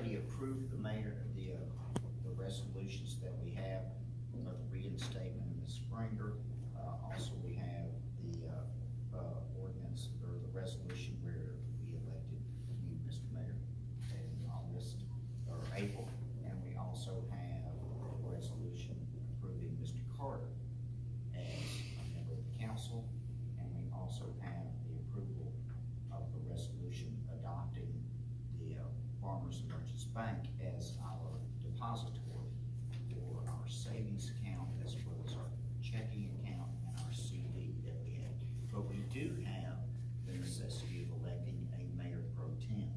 already approved the resolutions that we have, the reinstatement of Ms. Springer. Also, we have the ordinance or the resolution where we elected you, Mr. Mayor, in August or April, and we also have a resolution approving Mr. Carter as a member of the council, and we also have the approval of the resolution adopting the Farmers and Merchants Bank as our depository for our savings account as well as our checking account and our CD that we have. But we do have the necessity of electing a mayor pro tem.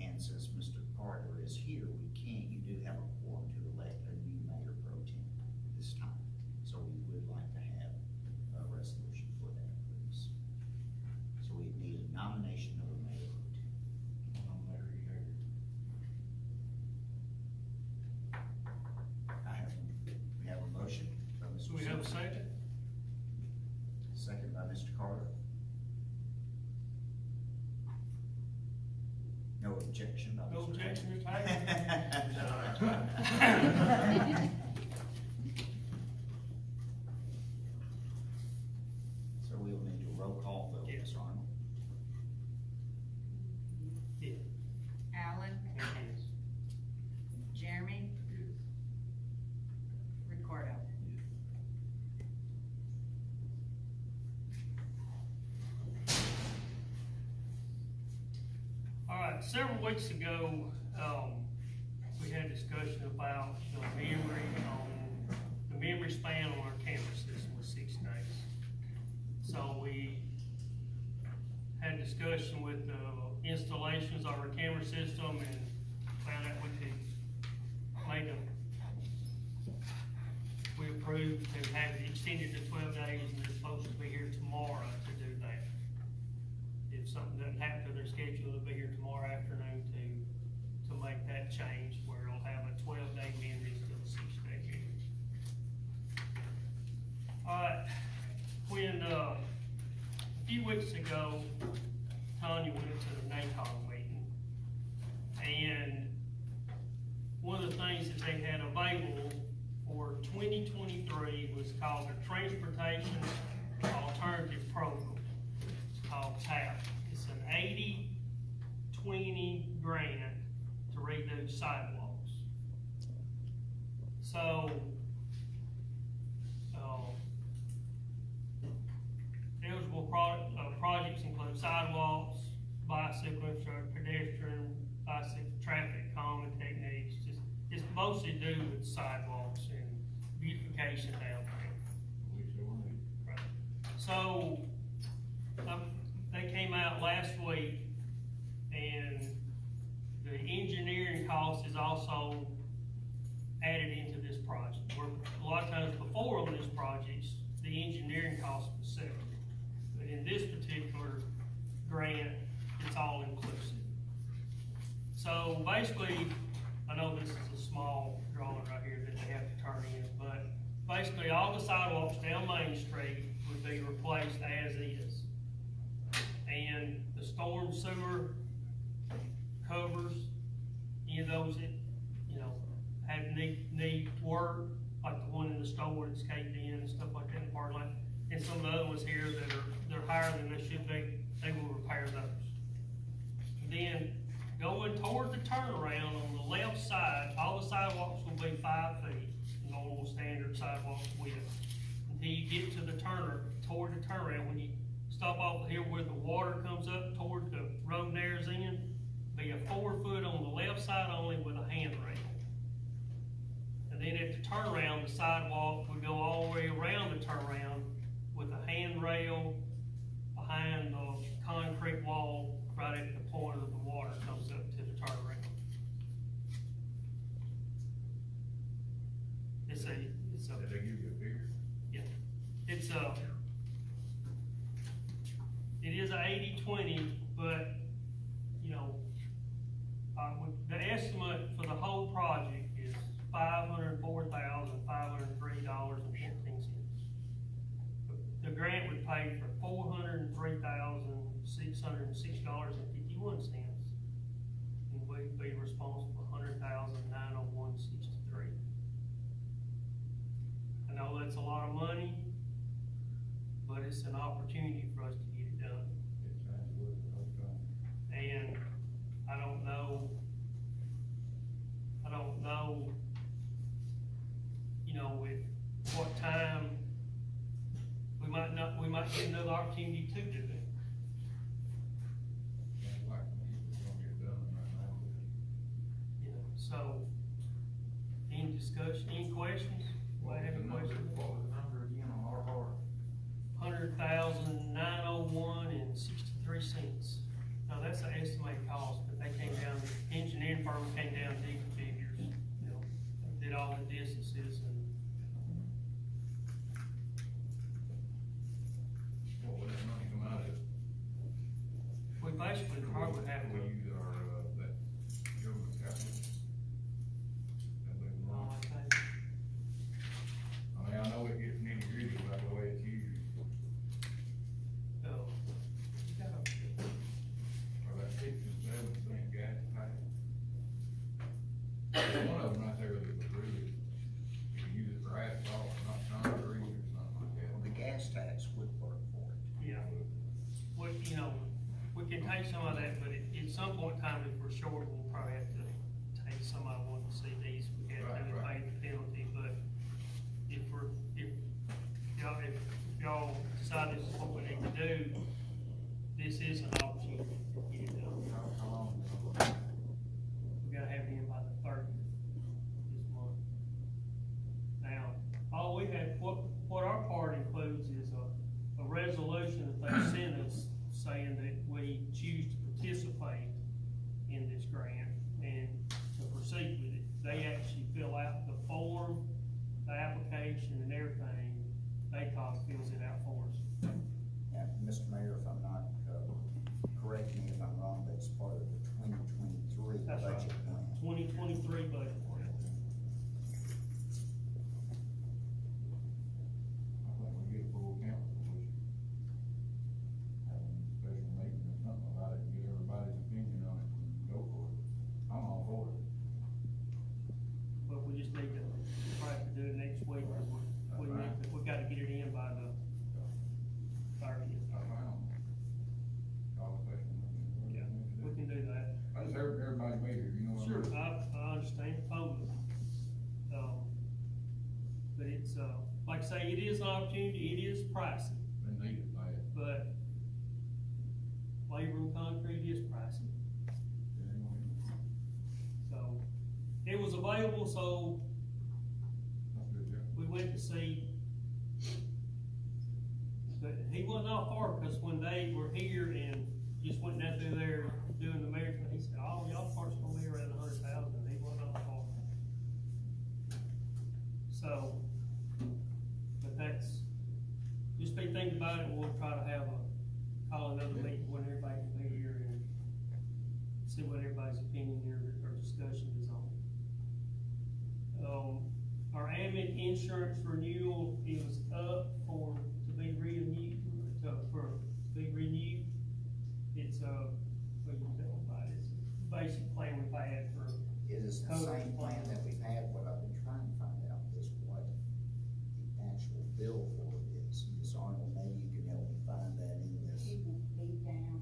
And since Mr. Carter is here, you do have a quorum to elect a new mayor pro tem this time. So we would like to have a resolution for that, please. So we need a nomination of a mayor pro tem. We have a motion by Mr. Do we have a second? Second by Mr. Carter. No objection by Mr. No objection, Mr. So we'll need a roll call vote, Yes. Mr. Arnold. Yeah. Alan, Jeremy, Ricardo. All right, several weeks ago, we had a discussion about the memory span on our camera system was 6 days. So we had a discussion with the installations of our camera system and found out we approved to have it extended to 12 days, and they're supposed to be here tomorrow to do that. If something doesn't happen to their schedule, they'll be here tomorrow afternoon to make that change, where it'll have a 12-day memory instead of a 6-day memory. Alright, when, a few weeks ago, Tanya went to the NACOG meeting, and one of the things that they had available for 2023 was called the Transportation Alternative Program. It's called TAP. It's an 80-20 grant to redo sidewalks. So, eligible projects include sidewalks, bicycle infrastructure, pedestrian, bicycle, traffic calming techniques. It's mostly to do with sidewalks and beautification down there. Right. So, they came out last week, and the engineering cost is also added into this project. Where a lot of times before on these projects, the engineering cost was separate. But in this particular grant, it's all inclusive. So basically, I know this is a small drawing right here that they have to turn in, but basically all the sidewalks down Main Street would be replaced as is. And the storm sewer covers, any of those that, need work, like the one in the store that's caved in and stuff like that in the parking lot. And some of the other ones here that they're higher than they should be, they will repair those. And then going toward the turnaround on the left side, all the sidewalks will be 5 feet, normal standard sidewalk width. Until you get to the toward the turnaround, when you stop off here where the water comes up toward the road narrows in, be a 4 foot on the left side only with a handrail. And then at the turnaround, the sidewalk would go all the way around the turnaround with a handrail behind the concrete wall right at the point of the water comes up to the turnaround. Did they give you a figure? Yeah, it is a 80-20, but, the estimate for the whole project is $504,503.15. The grant would pay for $403,606.51, and we'd be responsible for So, any discussion, any questions? What was the number again on our part? 100,901.63. Now, that's an estimated cost, but they came down, the engineering firm came down to these figures, you know, did all the distances and. What would that money come out of? We basically probably have to. We use our, that government capital. That big Oh, one. I think, I mean, I know it gets nitty gritty about the way it's used, oh, or that 6 and 7% gas tank. One of them right there that was really, you can use it for asphalt, not concrete or something like Well, the that. gas tax would work for it. yeah, we, you know, we can take some of that, but at some point in time, if we're short, we'll probably have to take some of one of the CDs, we have to pay the penalty, but if y'all decide this is what we need to do, this is an opportunity to get it done. How long? We gotta have it in by the 30th this month. Now, all we have, what our part includes is a resolution that they sent us saying that we choose to participate in this grant and to proceed with it. They actually fill out the form, the application and everything. NACOG fills it out for us. And Mr. Mayor, if I'm not, correct me if I'm wrong, that's part of the 2023 That's right. budget plan. 2023 budget plan. I think we get a full council, we should have a special meeting or something about it, and get everybody's opinion on it, and go for it. I'm all for it. But we just need to try to do it next week, because we gotta get it in by the 30th. I found. Call a special meeting. Yeah, we can do that. I just heard everybody be here, you know what I Sure, mean? I understand totally. But it's, like I say, it is an opportunity, it is pricey, They need it bad. but labor and concrete is pricey. So, it was available, so That's good, Jeff. we went to see. But he wasn't off far, because when they were here and just went down through there doing the marathon, he said, "Oh, y'all part's gonna be around 100,000, he wasn't off far. So, but that's, just be thinking about it, and we'll try to call another meeting when everybody can be here and see what everybody's opinion here or discussion is on. Our AMIC insurance renewal is up to be renewed. It's what you tell about it, it's a basic plan we've had for, It is the same plan that we've had. What I've been trying to find out is what the actual bill for it is. Ms. Arnold, maybe you can help me find that in this. It will be down,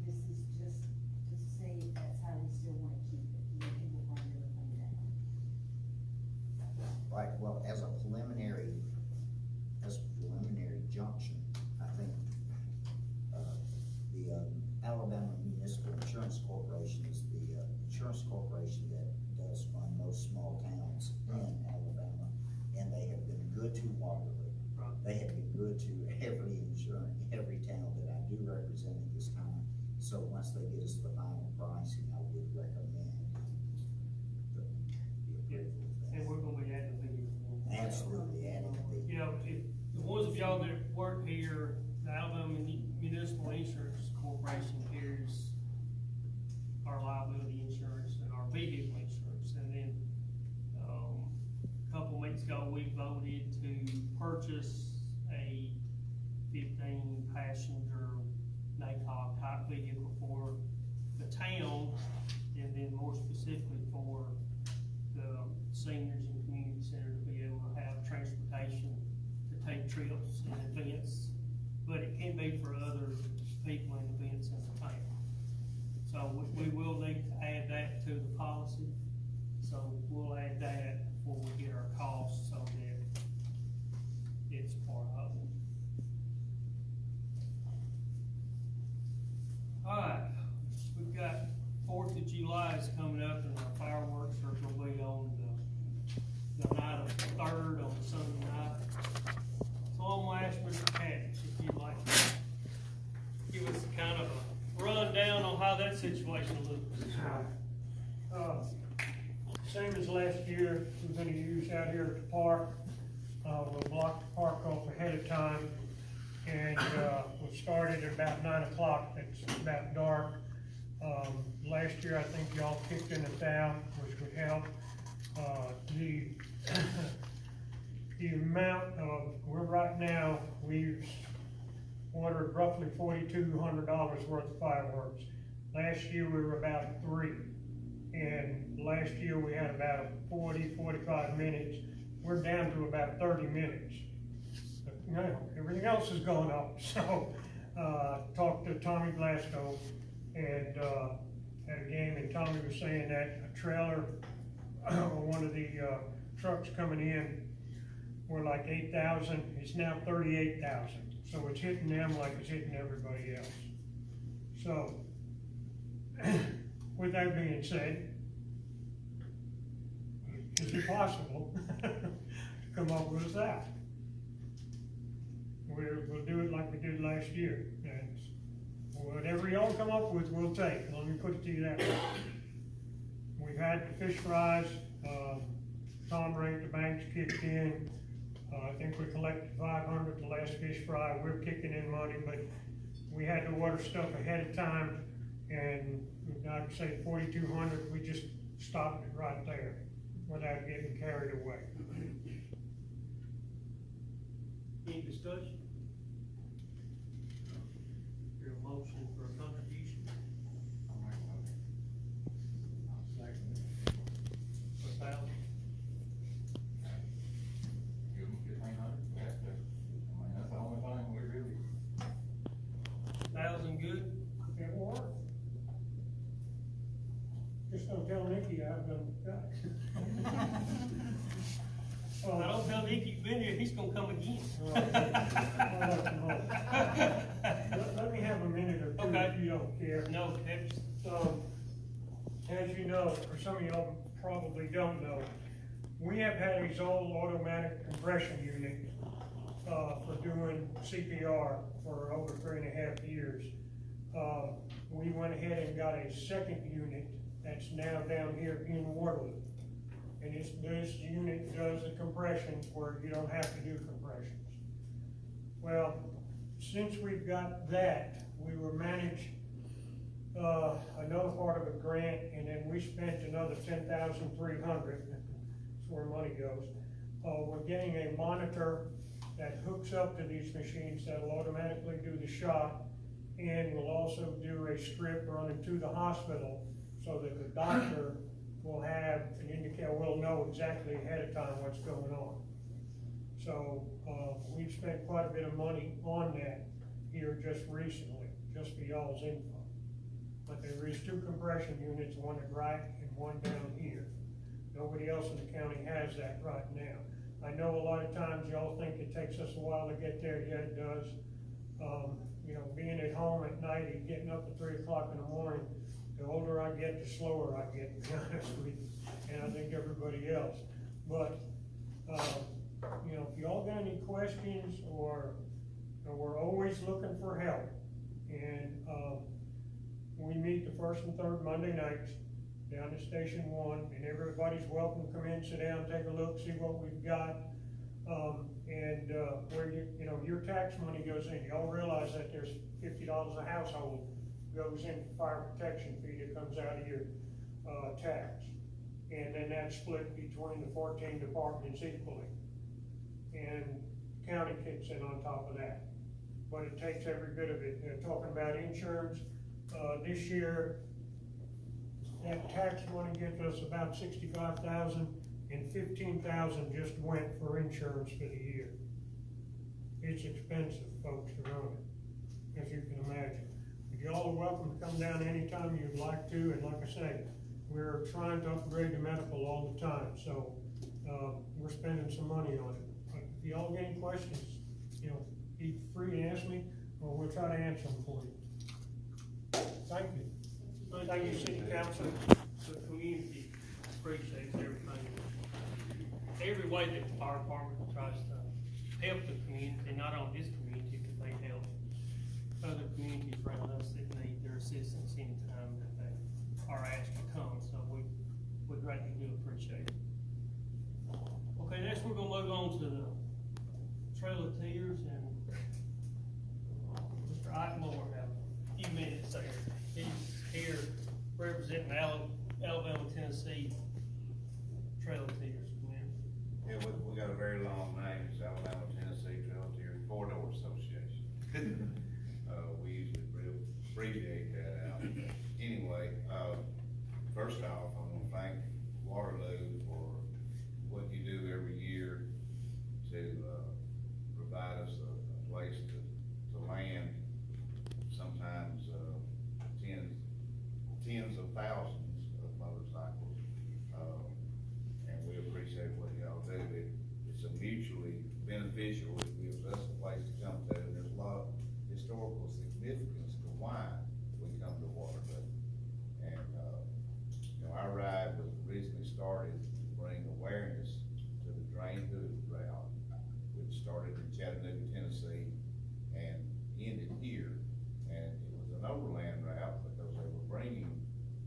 this is just to see if that's how we still wanna keep it, and it will bring everything down. Right, well, as a preliminary junction, I think, the Alabama Municipal Insurance Corporation is the insurance corporation that does fund most small towns in Alabama, and they have been good to Waterloo. Right. They have been good to every town that I do represent at this time. So once they get us the final pricing, I would recommend the approval of that. and we're gonna be adding video. Absolutely, adding the. You know, if, the ones of y'all that work here, the Alabama Municipal Insurance Corporation carries our liability insurance and our vehicle insurance, and then, a couple weeks ago, we voted to purchase a 15-passenger NACOG type vehicle for the town, and then more specifically for the seniors and community center to be able to have transportation to take trips and events, but it can be for other people and events in the town. So we will need to add that to the policy, so we'll add that before we get our costs, so that it's part of it. Alright, we've got 4th of July is coming up, and our fireworks are situation look? Same as last year, we're gonna use out here at the park. We'll block the park off ahead of time, and, we'll start it at about 9 o'clock, it's about dark. Last year, I think y'all kicked in 1,000, which would help. The amount of, right now, we've ordered roughly $4,200 worth of fireworks. Last year, we were about 3. And last year, we had about 45 minutes. We're down to about 30 minutes. But, you know, everything else is going up. So, talked to Tommy Glasgow and, at a game, and Tommy was saying that a trailer, or one of the, trucks coming in were like 8,000, it's now 38,000. So it's hitting them like it's hitting everybody else. So, with that being said, is it possible to come up with that? We'll do it like we did last year. And whatever y'all come up with, we'll take. Let me put it to you that way. We've had the fish fries, Tom rate the banks kicked in. I think we collected 500 the last fish fry. We're kicking in money, but we had to order stuff ahead of time, and like I say, 4,200. We just stopped it right there without getting carried away. Any discussion? Your motion for a contribution? For 1,000? Give them 1,500, that's the only thing we really. 1,000 good? It will work. Just don't tell Nikki I've done that. I don't tell Nick you've been here, he's gonna come again. Let me have a minute or two Okay. if you don't care. No, that's, As you know, or some of y'all probably don't know, we have had a Zoll automatic compression unit, for doing CPR for over 3.5 years. We went ahead and got a second unit that's now down here in Waterloo. And this unit does the compressions where you don't have to do compressions. Well, since we've got that, we were managed another part of a grant, and then we spent another $10,300. That's where money goes. We're getting a monitor that hooks up to these machines that'll automatically do the shot, and will also do a strip running to the hospital so that the doctor will have an indicator, will know exactly ahead of time what's going on. So, we've spent quite a bit of money on that here just recently, just for y'all's info. But there is 2 compression units, one at Wright and one down here. Nobody else in the county has that right now. I know a lot of times y'all think it takes us a while to get there, yeah, it does. You know, being at home at night and getting up at 3 o'clock in the morning, the older I get, the slower I get, to be honest with you, and I think everybody else. But, you know, if y'all got any questions, or we're always looking for help. And, we meet the first and third Monday nights down at Station 1, and everybody's welcome to come in, sit down, take a look, see what we've got. Where you know, your tax money goes in. Y'all realize that there's $50 a household goes in for fire protection fee that comes out of your, tax. And then that's split between the 14 departments equally. And county kicks in on top of that. But it takes every bit of it. They're talking about insurance. This year, that tax money gets us about $65,000, and $15,000 just went for insurance for the year. It's expensive, folks, to run it, as you can imagine. But y'all are welcome to come down anytime you'd like to, and like I say, we're trying to upgrade the medical all the time, so, we're spending some money on it. But if y'all get any questions, you know, be free to ask me, or we'll try to answer them for you. Thank you. Thank you, City Council. the community appreciates everything. Every way that the fire department tries to help the community, not only this community, but they help other communities around us that need their assistance anytime that they are asked to come, so we greatly do appreciate it. Okay, next we're gonna move on to the Trail of Tears, and Mr. Ike Moore have a few minutes there. He's here representing Alabama, Tennessee Trail of Tears. Yeah, we got a very long name, it's Alabama, Tennessee Trail of Tears Corridor Association. We usually abbreviate that out. Anyway, first off, I want to thank Waterloo for what you do every year to, provide us a place to land, sometimes, tens of thousands of motorcycles. And we appreciate what y'all do. It's a mutually beneficial, it gives us a place to come to, and there's a lot of historical significance to why we come to Waterloo. And, our ride was originally started to bring awareness to the Drain Hood route, which started in Chattanooga, Tennessee, and ended here. And it was an overland route because they were bringing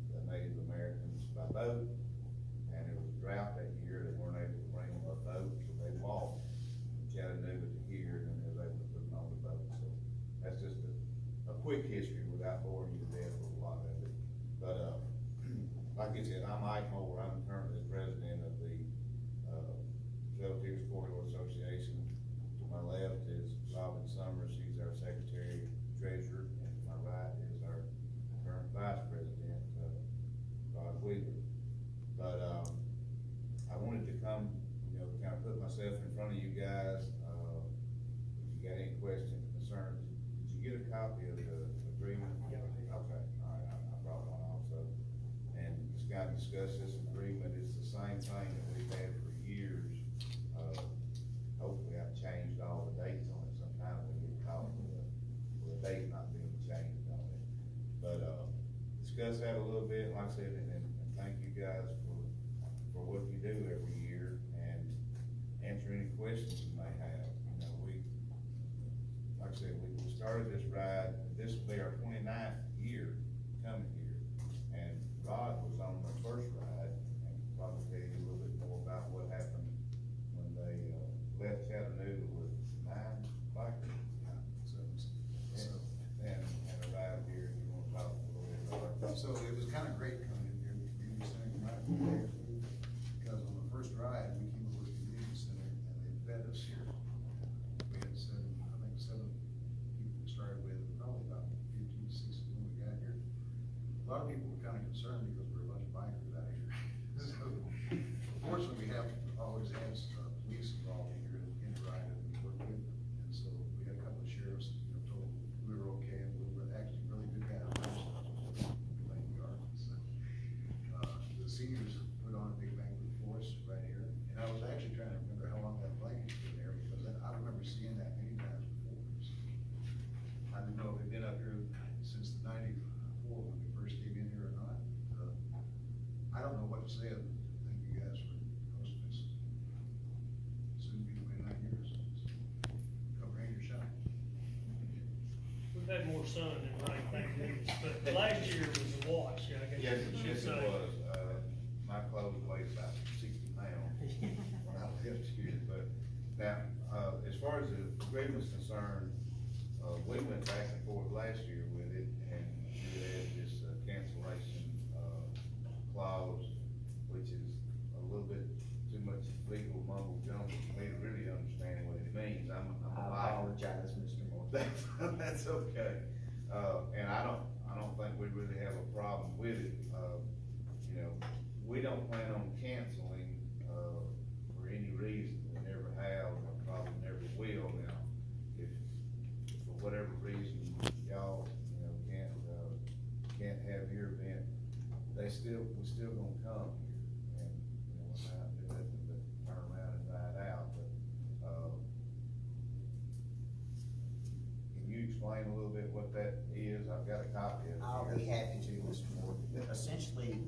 the Native Americans by boat, and it was a drought that year, they weren't able to bring them by boat, so they walked from Chattanooga to here, and they was able to put them on the boat. So that's just a quick history without boring you to death with a lot of it. But, like I said, I'm Ike Moore, I'm currently the president of the, Trail of Tears Corridor Association. To my left is Robin Summers, she's our secretary treasurer, and to my right is our current vice president, Rod Wheeler. But, I wanted to come, kind of put myself in front of you guys, if you got any questions, concerns. Did you get a copy of the agreement? Yeah. Okay, all right, I brought one also. And just got to discuss this agreement, it's the same thing that we've had for years. Hopefully I've changed all the dates on it, sometimes we get caught with the date not being changed on it. But, discuss that a little bit, like I said, and thank you guys for what you do every year, and answer any questions you may have. Like I said, we started this ride, this will be our 29th year coming here, and Rod was on the first ride, and can probably tell you a little bit more about what happened when they, left Chattanooga with 9 bikers. And arrived here, you wanna talk a little bit about that? So it was kind of great coming in here to the community center tonight, because on the first ride, we came over to the community center and they fed us here. We had seven people to start with, probably about 15 to 16 when we got here. A lot of people were kind of concerned because we're a bunch of bikers out here. So fortunately, we have always had police involved here in the ride that we work with. And so we had a couple of sheriffs, told we were okay, and we were actually really good guys. Thank you, Art. So, the seniors put on a big banquet for us right here. And I was actually trying to remember how long that blanket's been there, because I remember seeing that many times before. So, I didn't know if it'd been up here since the '94 when we first came in here or not. I don't know what to say. Thank you guys for hosting us. Soon be 29 years. Come rain or shine. We've had more sun than rain, thank goodness, but last year was a wash, I guess. Yes, you yes, should it say. was. My clothes weighed about 60 pounds when I left here, but now, as far as the agreement's concerned, we went back and forth last year with it, and we had this cancellation, clause, which is a little bit too much legal mumbo jumbo for me to really understand what it means. I'm a I biker. apologize, Mr. Moore. That's okay. And I don't think we really have a problem with it. We don't plan on canceling, for any reason. We never have, and probably never will. Now, if for whatever reason y'all, can't have your event, we still gonna come here. And, we're not do nothing but turn around and ride out, but, can you explain a little bit what that is? I've got a copy of it. I'll here. be happy to, Mr. Moore. Essentially,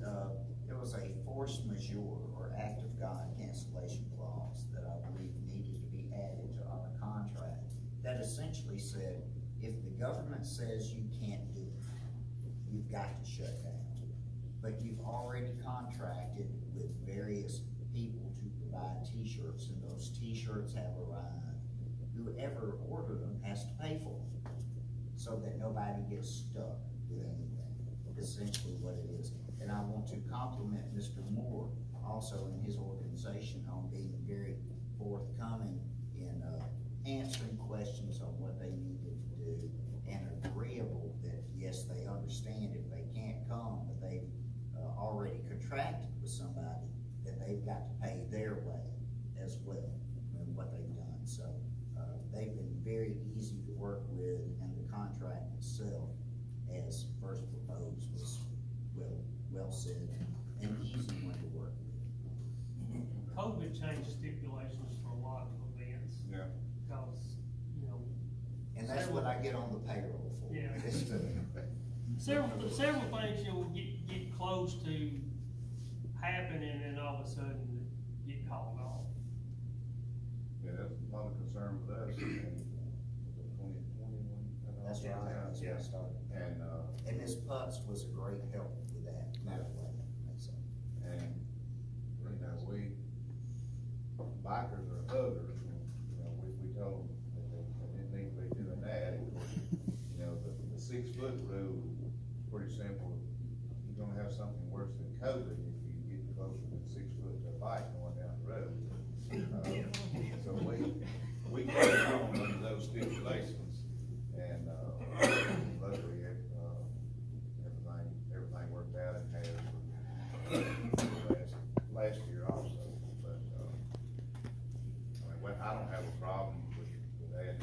there was a force majeure or act of God cancellation clause that I believe needed to be added to our contract. That essentially said, if the government says you can't do it, you've got to shut down. But you've already contracted with various people to provide T-shirts, and those T-shirts have arrived. Whoever ordered them has to pay for them, so that nobody gets stuck with anything, essentially what it is. And I want to compliment Mr. Moore also in his organization on being very forthcoming in, answering questions on what they needed to do, and agreeable that, yes, they understand if they can't come, but they've already contracted with somebody, that they've got to pay their way as well, and what they've done. So, they've been very easy to work with, and the contract itself, as first proposed, was well said, an easy one to work with. COVID changed stipulations for a lot of events, Yeah. because, you know, And that's what I get on the payroll for. Yeah. is to- several things, you know, get close to happening, and all of a sudden get called off. Yeah, that's a lot of concern with us, and 2021. That's right, that's where I started. And Ms. Putz was a great help with that, that way, so. And, you know, bikers are huggers, and, you know, we told them that they didn't need to be doing that. Of course, you know, the 6-foot rule is pretty simple. You're gonna have something worse than COVID if you get closer than 6 foot to a bike going down the road. So we carried on under those stipulations, and, luckily, everything worked out and has for last year also, but, I mean, I don't have a problem with that,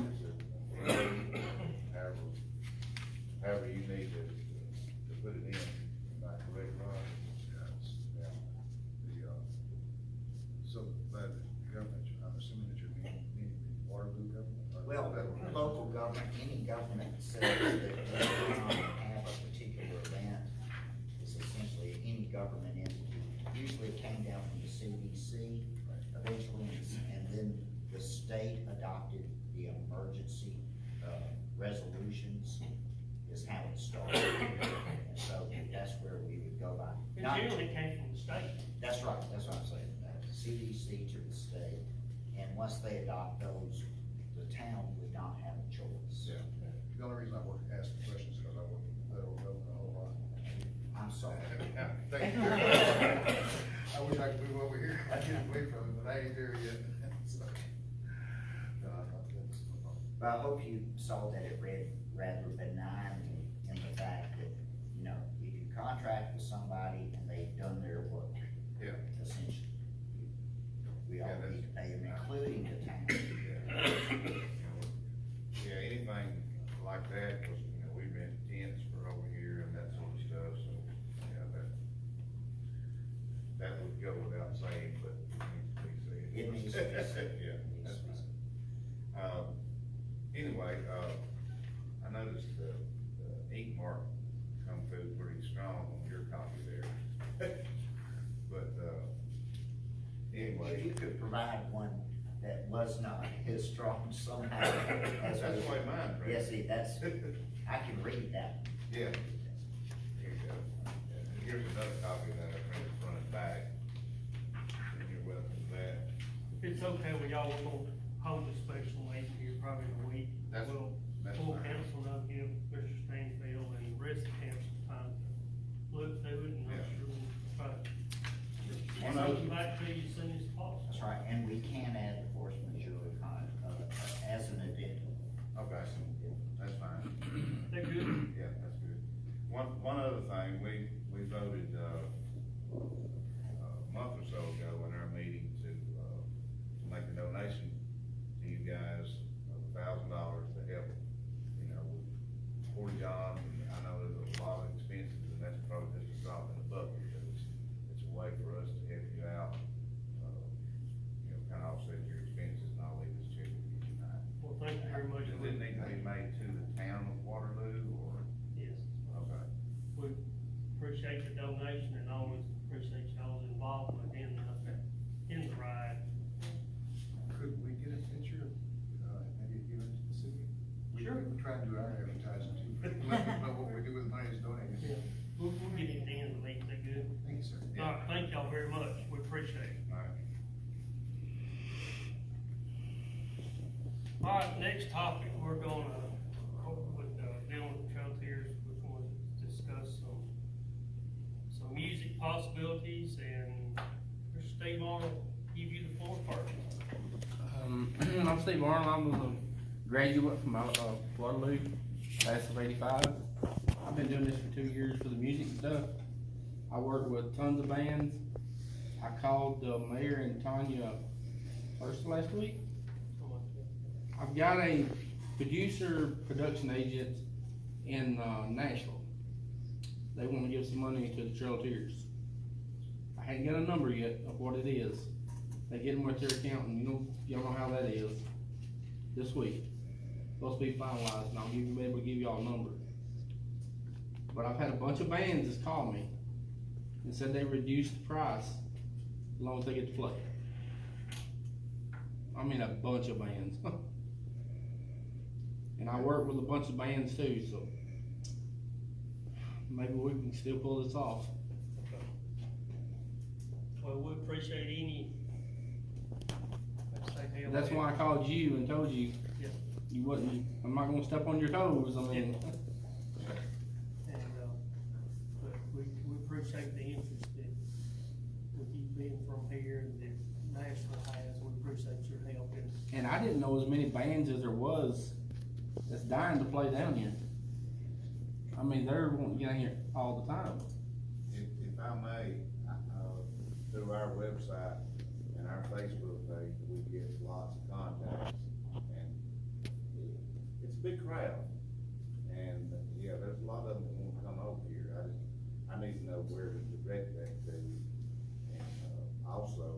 however you need to put it in, like correct, Ron? Yeah. So, but government, I'm assuming that you're meaning Waterloo government? or- Well, local government, any government that says that they cannot have a particular event is essentially any government entity. Usually it came down from the CDC eventually, and then the state adopted the emergency, resolutions is how it started. And so that's where we would go by. It Not- generally came from the state. That's right, that's what I'm saying, CDC to the state, and once they adopt those, the town would not have a choice. Yeah. The only reason I ask the question is because I work in the federal government a whole lot. I'm sorry. Thank you very much. I wish I could move over here, I get away from it, but I ain't there yet. So, that's no problem. But I hope you saw that it read rather benignly in the fact that, you know, if you contract with somebody and they've done their work, Yeah. essentially, we all Yeah, need to pay them, including the town. Yeah, anything like that, cause, you know, we've been tents for over here and that sort of stuff, so, yeah, that would go without saying, but it needs to be said. It needs to be said. Yeah, It needs that's to be fine. Anyway, I noticed the ink mark come through pretty strong on your copy there. But, anyway. If you could provide one that was not as strong somehow. That's the way mine printed. Yeah, see, that's, I can read that. Yeah. Here you go. And here's another copy that I printed front and back. And you're welcome to that. If it's okay with y'all, we're gonna hold a special meeting here probably in a week. That's Full fine. council know, give Mr. Stanfield and the rest of the council time to look through it, and I'm Yeah. sure we'll try to get One other- something back to you as soon as possible. That's right, and we can add the force majeure as an addendum. Okay, that's fine. They're good. Yeah, that's good. One other thing, we voted, a month or so ago in our meeting to make a donation to you guys of $1,000 to help, you know, with Fort John. I know there's a lot of expenses, and that's probably just a drop in the bucket, but it's a way for us to help you out, you know, kind of offset your expenses, and I'll leave this check with you tonight. Well, thank you very much. Does it need to be made to the town of Waterloo, or? Yes, Okay. we appreciate the donation and always appreciate y'all's involvement in the ride. Could we get a picture, maybe given to the city? We Sure. We try and do our advertising too, let people know what we do with the money that's donated. Yeah. We'll get it at the end of the meeting, is that good? Thank you, sir. All right, thank y'all very much, we appreciate it. All right. All right, next topic, we're gonna, with, dealing with Trail Tears, we're going to discuss some music possibilities, and Mr. Steve Arnold, give you the floor first. I'm Steve Arnold. I'm a graduate from Waterloo, class of '85. I've been doing this for 2 years for the music stuff. I work with tons of bands. I called the mayor and Tanya first last week. I've got a production agent in Nashville. They want to give some money to the Trail Tears. I hadn't got a number yet of what it is. They get them with their accountant, y'all know how that is, this week. Supposed to be finalized, and I'll be able to give y'all a number. But I've had a bunch of bands that's called me and said they reduced the price as long as they get to play. I mean, a bunch of bands. And I work with a bunch of bands too, so maybe we can still pull this off. Well, we appreciate any, let's say, help. That's why I called you and told you Yeah. you wouldn't, I'm not gonna step on your toes, I mean. And, but we appreciate the interest that with you being from here and that Nashville has, we appreciate your help in. And I didn't know as many bands as there was that's dying to play down here. I mean, they're wanting to get in here all the time. If I may, through our website and our Facebook page, we get lots of contacts, and it's a big crowd. And, yeah, there's a lot of them that wanna come over here, I need to know where to direct that to. And, also,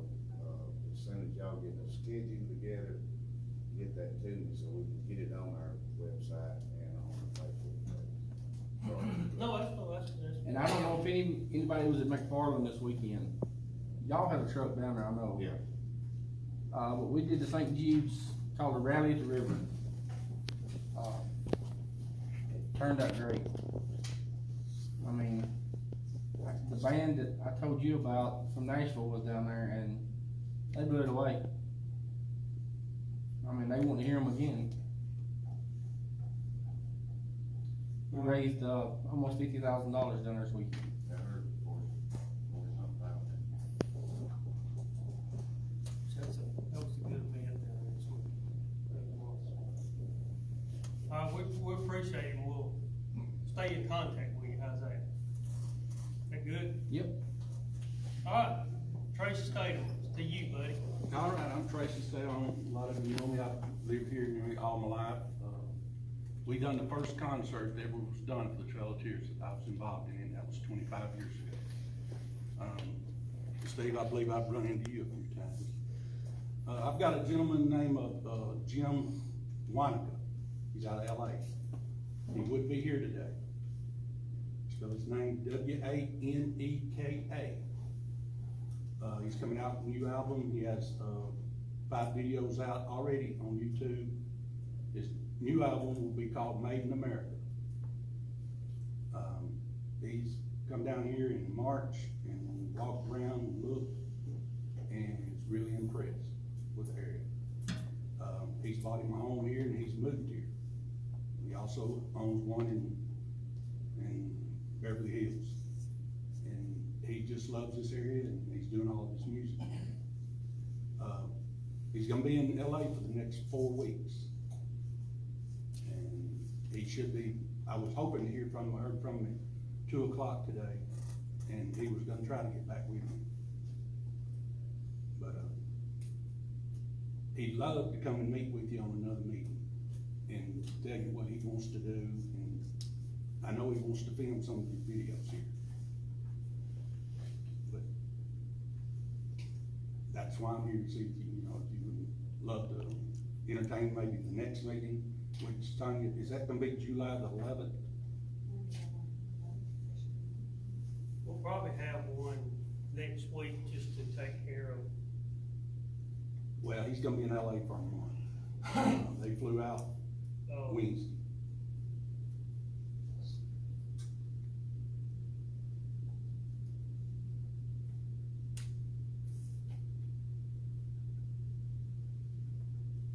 as soon as y'all get a schedule together, get that to me so we can get it on our website and on our Facebook page. No, that's. And I don't know if anybody was at McFarland this weekend. Y'all had a truck down there, I know. Yeah. But we did the St. Jude's, called the Rally at the River. It turned out great. I mean, the band that I told you about from Nashville was down there, and they blew it away. I mean, they want to hear them again. We raised almost $50,000 down there this weekend. I heard 40-something thousand. That was a good event there this week. We appreciate it, and we'll stay in contact with you, how's that? That good? Yep. Alright, Tracy Statham, to you, buddy. All right, I'm Tracy Stone. A lot of you know me. I've lived here all my life. We done the first concert that ever was done for the Trail of Tears that I was involved in, and that was 25 years ago. Steve, I believe I've run into you a few times. I've got a gentleman named Jim Wanaka. He's out of LA. He would be here today. Spell his name W-A-N-E-K-A. He's coming out with a new album. He has 5 videos out already on YouTube. His new album will be called Made in America. He's come down here in March and walked around and looked, and is really impressed with the area. He's bought him a home here and he's moved here. He also owns one in Beverly Hills. And he just loves this area, and he's doing all of this music. He's gonna be in LA for the next 4 weeks. And he should be, I was hoping to hear from him, I heard from him at 2 o'clock today, and he was gonna try to get back with me. But, he'd love to come and meet with you on another meeting and tell you what he wants to do, and I know he wants to film some of his videos here. But that's why I'm here to see if you, if you would love to entertain maybe the next meeting, which, Tanya, is that gonna be July the 11th? We'll probably have one next week just to take care of. Well, he's gonna be in LA for a month. They flew out Wednesday.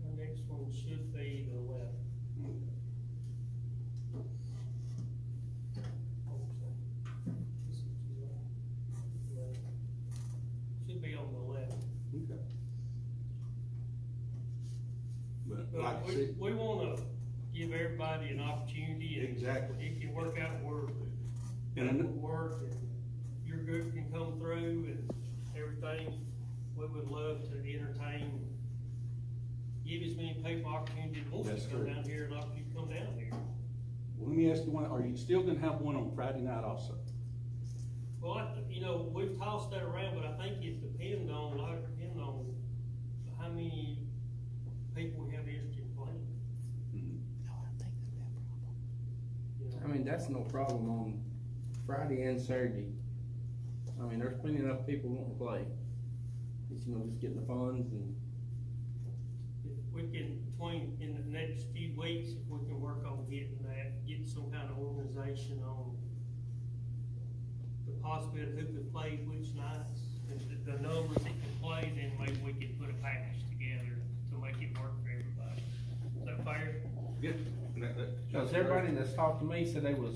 The next one should be the 11th. Should be on the 11th. Okay. But But like I we, said, we wanna give everybody an opportunity, and exactly. it can work out where And I that kn- will work, and your group can come through and everything. We would love to entertain, give as many people opportunity as want That's to come correct. down here and opportunity to come down here. Well, let me ask you one, are you still gonna have one on Friday night also? Well, you know, we've tossed that around, but I think it depends on, how many people we have interested in playing. You know? I mean, that's no problem on Friday and Saturday. I mean, there's plenty enough people wanting to play. It's, you know, just getting the funds and, If we can, in the next few weeks, if we can work on getting some kind of organization on the possibility of who could play which nights, and the numbers that can play, then maybe we can put a package together to make it work for everybody. Is that fair? Yeah. cause everybody that's talked to me said they was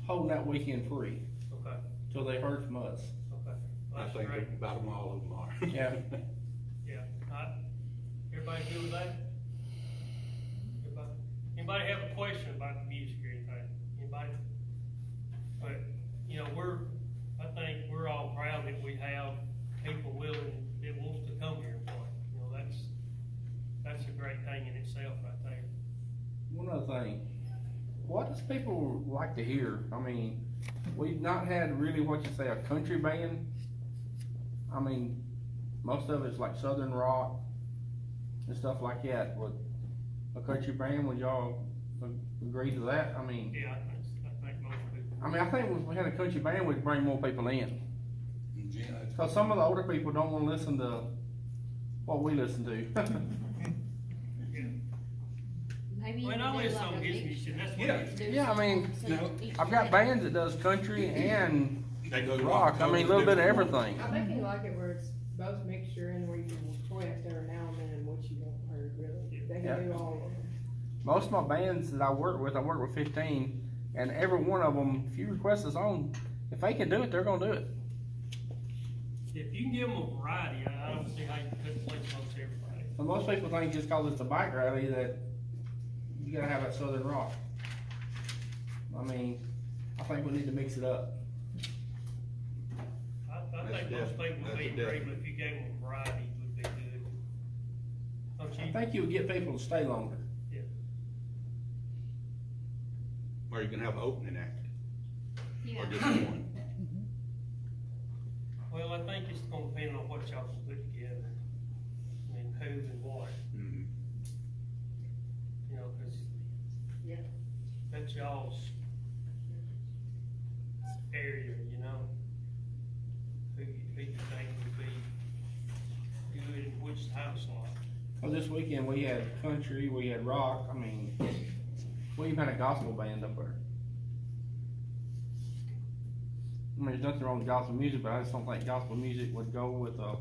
holding that weekend free Okay, till they heard from us. okay. I That's think great. about them all of them are. Yeah. Yeah, everybody good with that? Anybody have a question about the music or anything? Anybody? But, you know, I think we're all proud that we have people willing, that wants to come here and play. You know, that's a great thing in itself, I think. One other thing, what does people like to hear? I mean, we've not had really what you say a country band. I mean, most of it's like southern rock and stuff like that. Would a country band, would y'all agree to that? I mean, Yeah, I think most people. I mean, I think if we had a country band, we'd bring more people in. Yeah, Cause some of the older people don't wanna listen to what we listen to. Maybe you Well, could not do only like some a his mix. music, that's what. Yeah. it is. Do Yeah, I mean, some no, each I've got day. bands that does country and They go rock. I mean, a little bit of everything. I think you like it where it's both mixture and where you can request every now and then what you want heard, really. They Yeah. can do all of them. Most of my bands that I work with 15, and every one of them, if you request a song, if they can do it, they're gonna do it. If you can give them a variety, I don't see how you couldn't play most everybody. But most people think just cause it's a bike rally that you gotta have that southern rock. I mean, I think we need to mix it up. I That's think most definite. people would be That's a agreeable if you gave them a variety, would be good. Don't I you? think you would get people to stay longer. Or you can have an opening act, Yeah. or just one. Well, I think it's gonna depend on what y'all can put together. I mean, who and what, Mhm. you know, cause. Yeah. That's y'all's area, you know? Who you think would be good in which time slot. Well, this weekend we had country, we had rock, I mean, we even had a gospel band up there. I mean, there's nothing wrong with gospel music, but I just don't think gospel music would go with a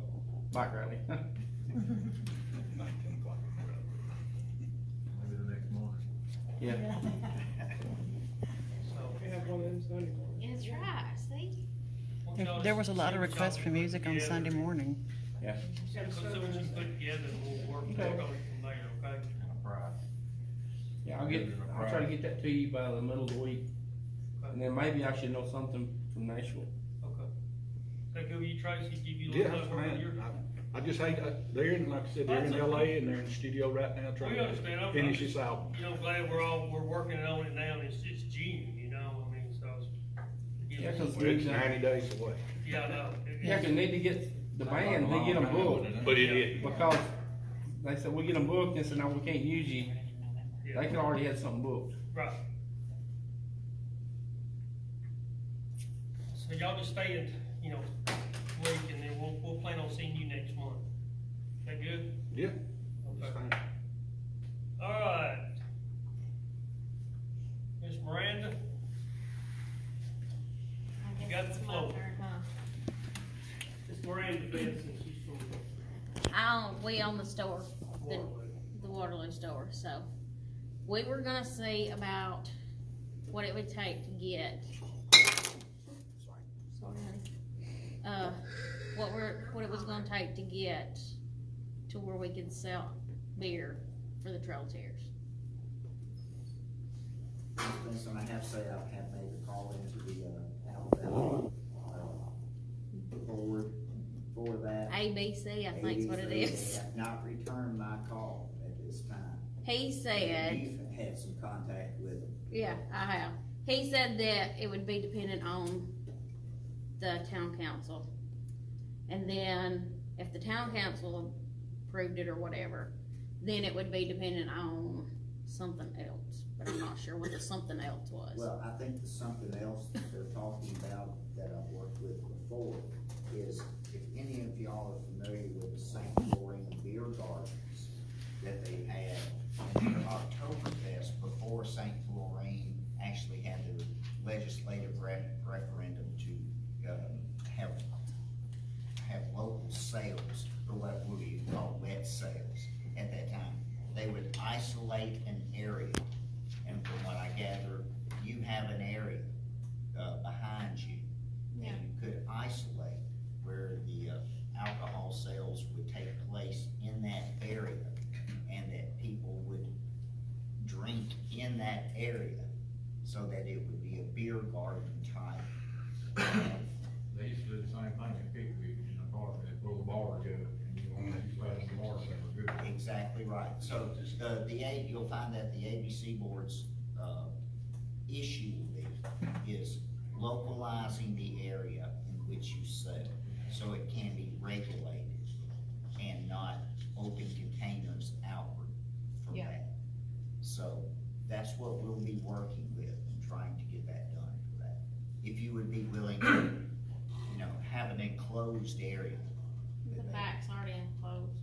bike rally. 19 o'clock. Maybe the next morning. Yeah. So. We have one of them Sunday mornings. That's right, see? want y'all to There was a lot see of what y'all requests for can put music on together. Sunday morning. Yeah. See what you can put together and we'll work on it from there, okay? And a price. Yeah, I'll try to get that to you by the middle of the week. And then maybe I should know something from Nashville. Okay. That good with you, Tracy, give you a Yeah, little that's bit of fine. your. I just hate, they're in, like I said, they're in That's LA okay. and they're in the studio right now trying We understand. to I'm finish just, this album. You know, glad we're working on it now, and it's just June, you know, I mean, so. Yeah, 'cause Well, it's 90 days away. Yeah, I know. Yeah, 'cause need to get the band, they get them booked. But it is. Because they said, we get them booked, and said, no, we can't use you. Yeah. They could already had something booked. Right. So y'all just stay in, you know, week, and then we'll plan on seeing you next month. That good? Yeah. It's Okay. fine. All right. the It's my floor. turn, huh? It's Miranda Fence, and she's from We own the store, the Waterloo store, so. We were gonna see about what it would take to get. Sorry, honey. What it was gonna take to get to where we could sell beer for the trail chairs. Listen, I have to say, I have made the call into the, Alabama, board for that. ABC, I think's what it They is. have not returned my call at this time. He said, You've had some contact with them. yeah, I have. He said that it would be dependent on the town council. And then if the town council approved it or whatever, then it would be dependent on something else. But I'm not sure what the something else was. Well, I think the something else that they're talking about that I've worked with before is if any of y'all are familiar with the St. Florine Beer Gardens that they had in their Oktoberfest before St. Florine actually had their legislative referendum to, have local sales, or what we call wet sales at that time. They would isolate an area, and from what I gather, you have an area, behind you. Yeah. And you could isolate where the, alcohol sales would take place in that area, and that people would drink in that area, so that it would be a beer garden type. They used to do the same thing at Pickwick in the bar, they pull the bar together, and you want to pass the bar, they were good. Exactly right. So, you'll find that the ABC board's, issue is localizing the area in which you sell, so it can be regulated and not open containers outward from Yeah. that. So, that's what we'll be working with and trying to get that done for that. If you would be willing to, have an enclosed area. The back's already enclosed,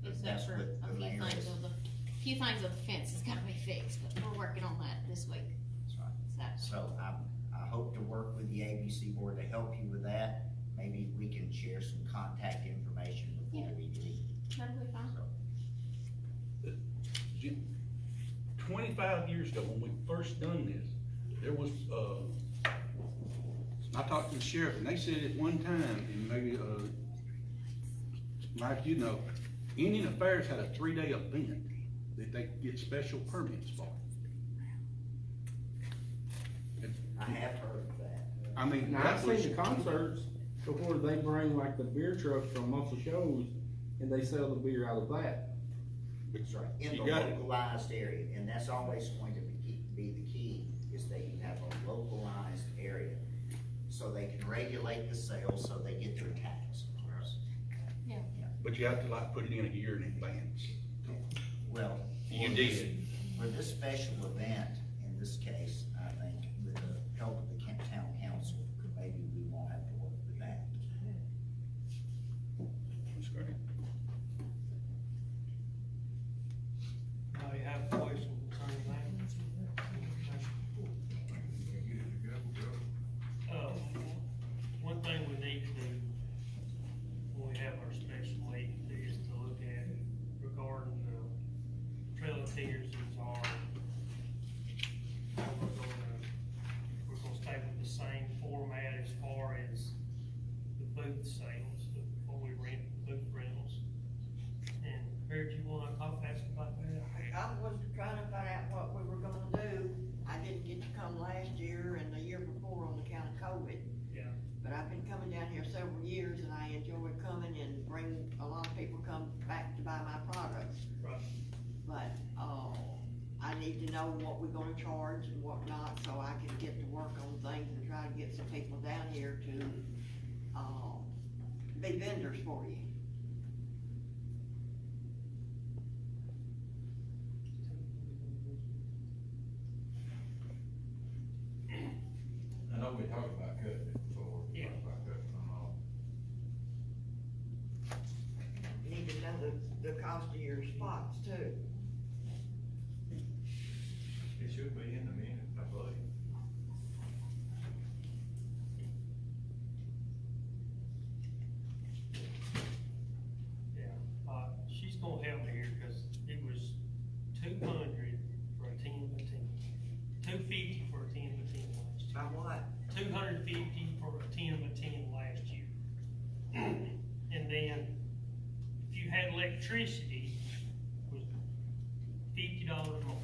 except That's for what a the few mayor things is. of the fence has gotta be fixed, but we're working on that this week, That's right. so. So I hope to work with the ABC board to help you with that. Maybe we can share some contact information before we leave. That'll be fine. So, 25 years ago, when we first done this, there was, I talked to the sheriff, and they said at one time, and maybe, Mike, Indian Affairs had a 3-day event that they could get special permits for. I have heard of that. I mean, Now, I've that was, seen the concerts before they bring like the beer trucks from muscle shows and they sell the beer out of that. That's right. In You the got it. localized area, and that's always going to be the key, is that you have a localized area. So they can regulate the sales, so they get their tax, of course. but you have to like put it in a year in advance. Well. You for did. this- For this special event, in this case, I think, with the help of the town council, maybe we won't have to work with that. That's great. Now you have a question concerning that? One thing we need to do when we have our special meeting is to look at regarding the trail of tears and are. We're gonna stay with the same format as far as the booth sales, before we rent booth rentals. And heard you wanna ask about that? I was trying to find out what we were gonna do. I didn't get to come last year and the year before on account of COVID. Yeah. But I've been coming down here several years and I enjoy coming and a lot of people come back to buy my products. Right. But, I need to know what we're gonna charge and what not, so I can get to work on things and try to get some people down here to, be vendors for you. I know we talked about cutting it before, we Yeah. talked about cutting them off. You need to know the cost of your spots too. It should be in the minutes, I believe. had electricity was $50 more.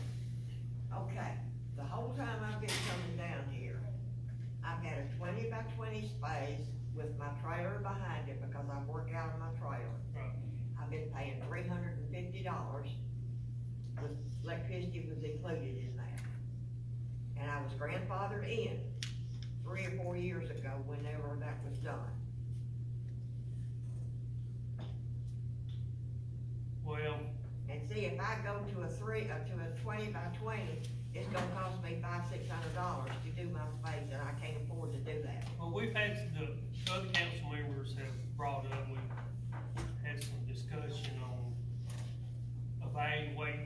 Okay, the whole time I've been coming down here, I've got a 20 by 20 space with my trailer behind it because I work out of my trailer. Right. I've been paying $350. The electricity was included in that. And I was grandfathered in 3 or 4 years ago, whenever that was done. Well, And see, if I go to a 20 by 20, it's gonna cost me $500-600 to do my space, and I can't afford to do that. well, we've had, the other council members have brought up, we've had some discussion on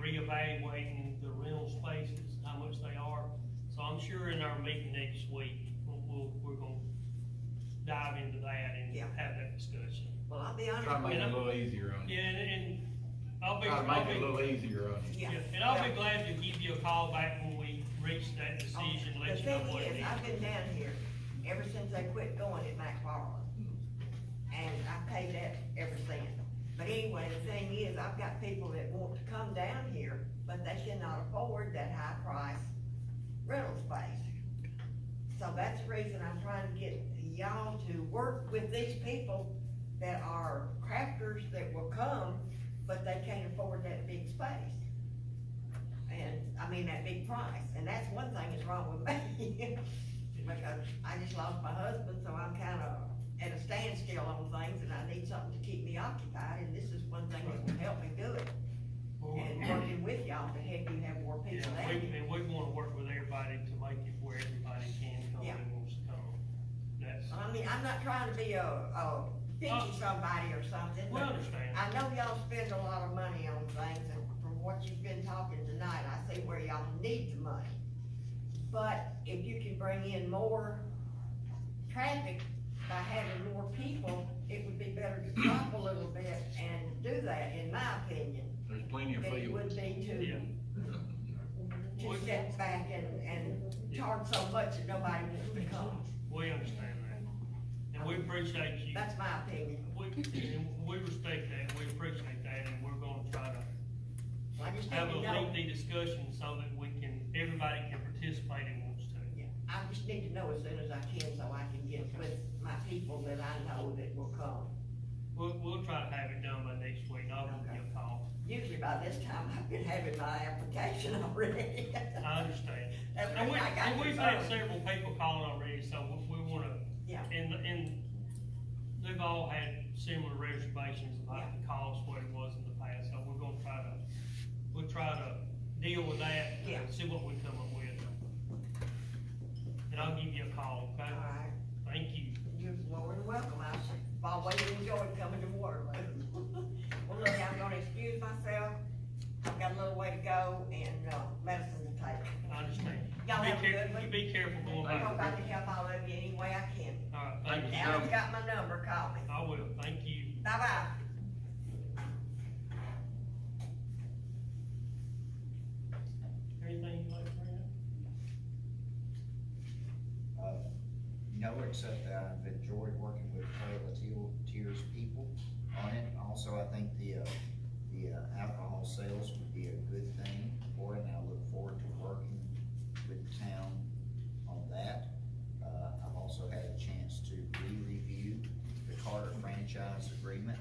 reevaluating the rental spaces, how much they are. So I'm sure in our meeting next week, we're gonna dive into that and Yeah. have that discussion. Well, I'll be honest Try to with make it a you. little easier on you. Yeah, and I'll be, Try to make it a little easier on you. Yeah. and I'll be glad to give you a call back when we reach that decision, let you know what it The thing is. is, I've been down here ever since they quit going at McFarland. And I paid that ever since. But anyway, the thing is, I've got people that want to come down here, but they cannot afford that high price rental space. So that's the reason I'm trying to get y'all to work with these people that are crafters that will come, but they can't afford that big space. And, I mean, that big price, and that's one thing that's wrong with me. Because I just lost my husband, so I'm kinda at a standstill on things, and I need something to keep me occupied, and this is one thing that will help me do it. And working with y'all to help you have more people Yeah, down here. and we wanna work with everybody to make it where everybody can come Yeah. and wants to come. That's, I mean, I'm not trying to be picky somebody or something, we but understand. I know y'all spend a lot of money on things, and from what you've been talking tonight, I see where y'all need the money. But if you can bring in more traffic by having more people, it would be better to drop a little bit and do that, in my opinion, There's plenty of than it field. would be Yeah. to sit back and charge so much that nobody wants to come. We understand that. And we appreciate you. That's my opinion. We respect that, we appreciate that, and we're gonna try to I just need have a to know. lengthy discussion so that everybody can participate and wants to. Yeah, I just need to know as soon as I can, so I can get with my people that I know that will come. We'll try to have it done by next week, I'll give you a call. Usually by this time, I've been having my application already. I understand. That's And right, I got we've your had phone. several people calling already, so we wanna, Yeah. and they've all had similar reservations about Yeah. the cost, what it was in the past, so we'll try to deal with that, Yeah. and see what we come up with. And I'll give you a call, okay? All right, Thank you. you're more than welcome, I've always enjoyed coming to Waterloo. Well, look, I'm gonna excuse myself, I've got a little way to go and, medicine to take. I understand. Y'all have a good one. You be careful going I hope I back. can help all of you any way I can. All right, thank you. Alan's got my number, call me. I will, thank you. Bye-bye. Anything you'd like to bring up? No, except that I've enjoyed working with Tears people on it. Also, I think the alcohol sales would be a good thing for it, and I look forward to working with the town on that. I've also had a chance to re-review the Carter franchise agreement,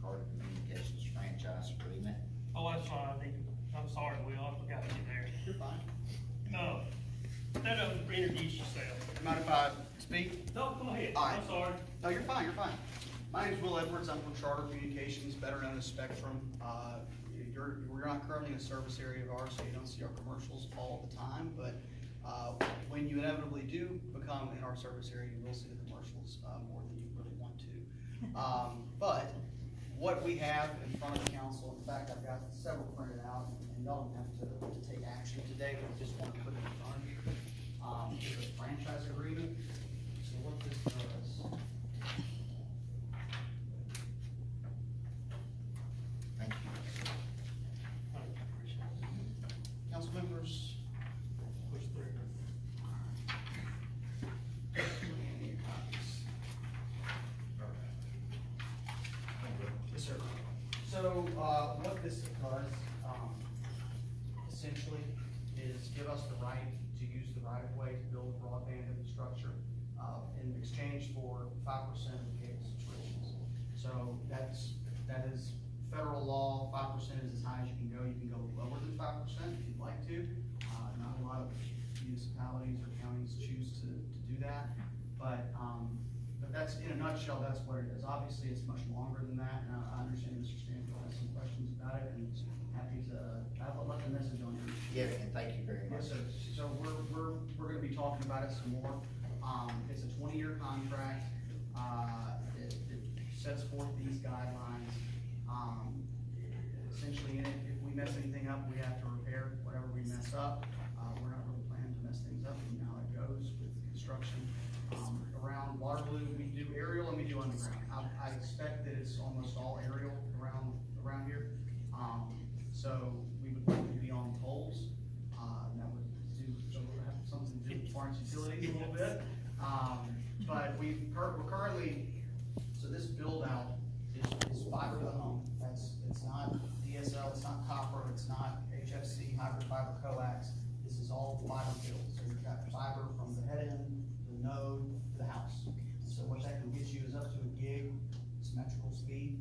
Carter Communications franchise agreement. Oh, that's fine, I'm sorry, Will, I forgot you there. You're fine. Introduce yourself. Mind if I speak? No, go ahead, All right. I'm sorry. No, you're fine, you're fine. My name's Will Edwards, I'm from Charter Communications, better known as Spectrum. We're not currently in a service area of ours, so you don't see our commercials all the time, but, when you inevitably do become in our service area, you will see the commercials, more than you really want to. But what we have in front of the council, in fact, I've got several printed out, and y'all don't have to take action today, but just want to put it in front of you. Is a franchise agreement. So what this does. Thank you. Council members. Push through. Any copies? Yes, sir. So, what this does, essentially, is give us the right to use the right of way to build broadband infrastructure, in exchange for 5% of gig subscriptions. So that is federal law, 5% is as high as you can go. You can go lower than 5% if you'd like to. Not a lot of municipalities or counties choose to do that, but that's, in a nutshell, that's what it is. Obviously, it's much longer than that, and I understand Mr. Stanfield has some questions about it, and happy to, I'll let the message on here. Yeah, and thank you very much. Yes, sir. So we're gonna be talking about it some more. It's a 20-year contract. It sets forth these guidelines. Essentially, in it, if we mess anything up, we have to repair whatever we mess up. We're not really planning to mess things up. We know how it goes with construction. Around Waterloo, we do aerial and we do underground. I expect that it's almost all aerial around here. So we would likely be on poles. That would have something to do with Florence Utilities a little bit. But we're currently, so this build out is fiber to the home. It's not DSL, it's not copper, it's not HFC, hybrid fiber coax. This is all fiber built. So you've got fiber from the head end, the node, to the house. So what that can get you is up to a gig symmetrical speed.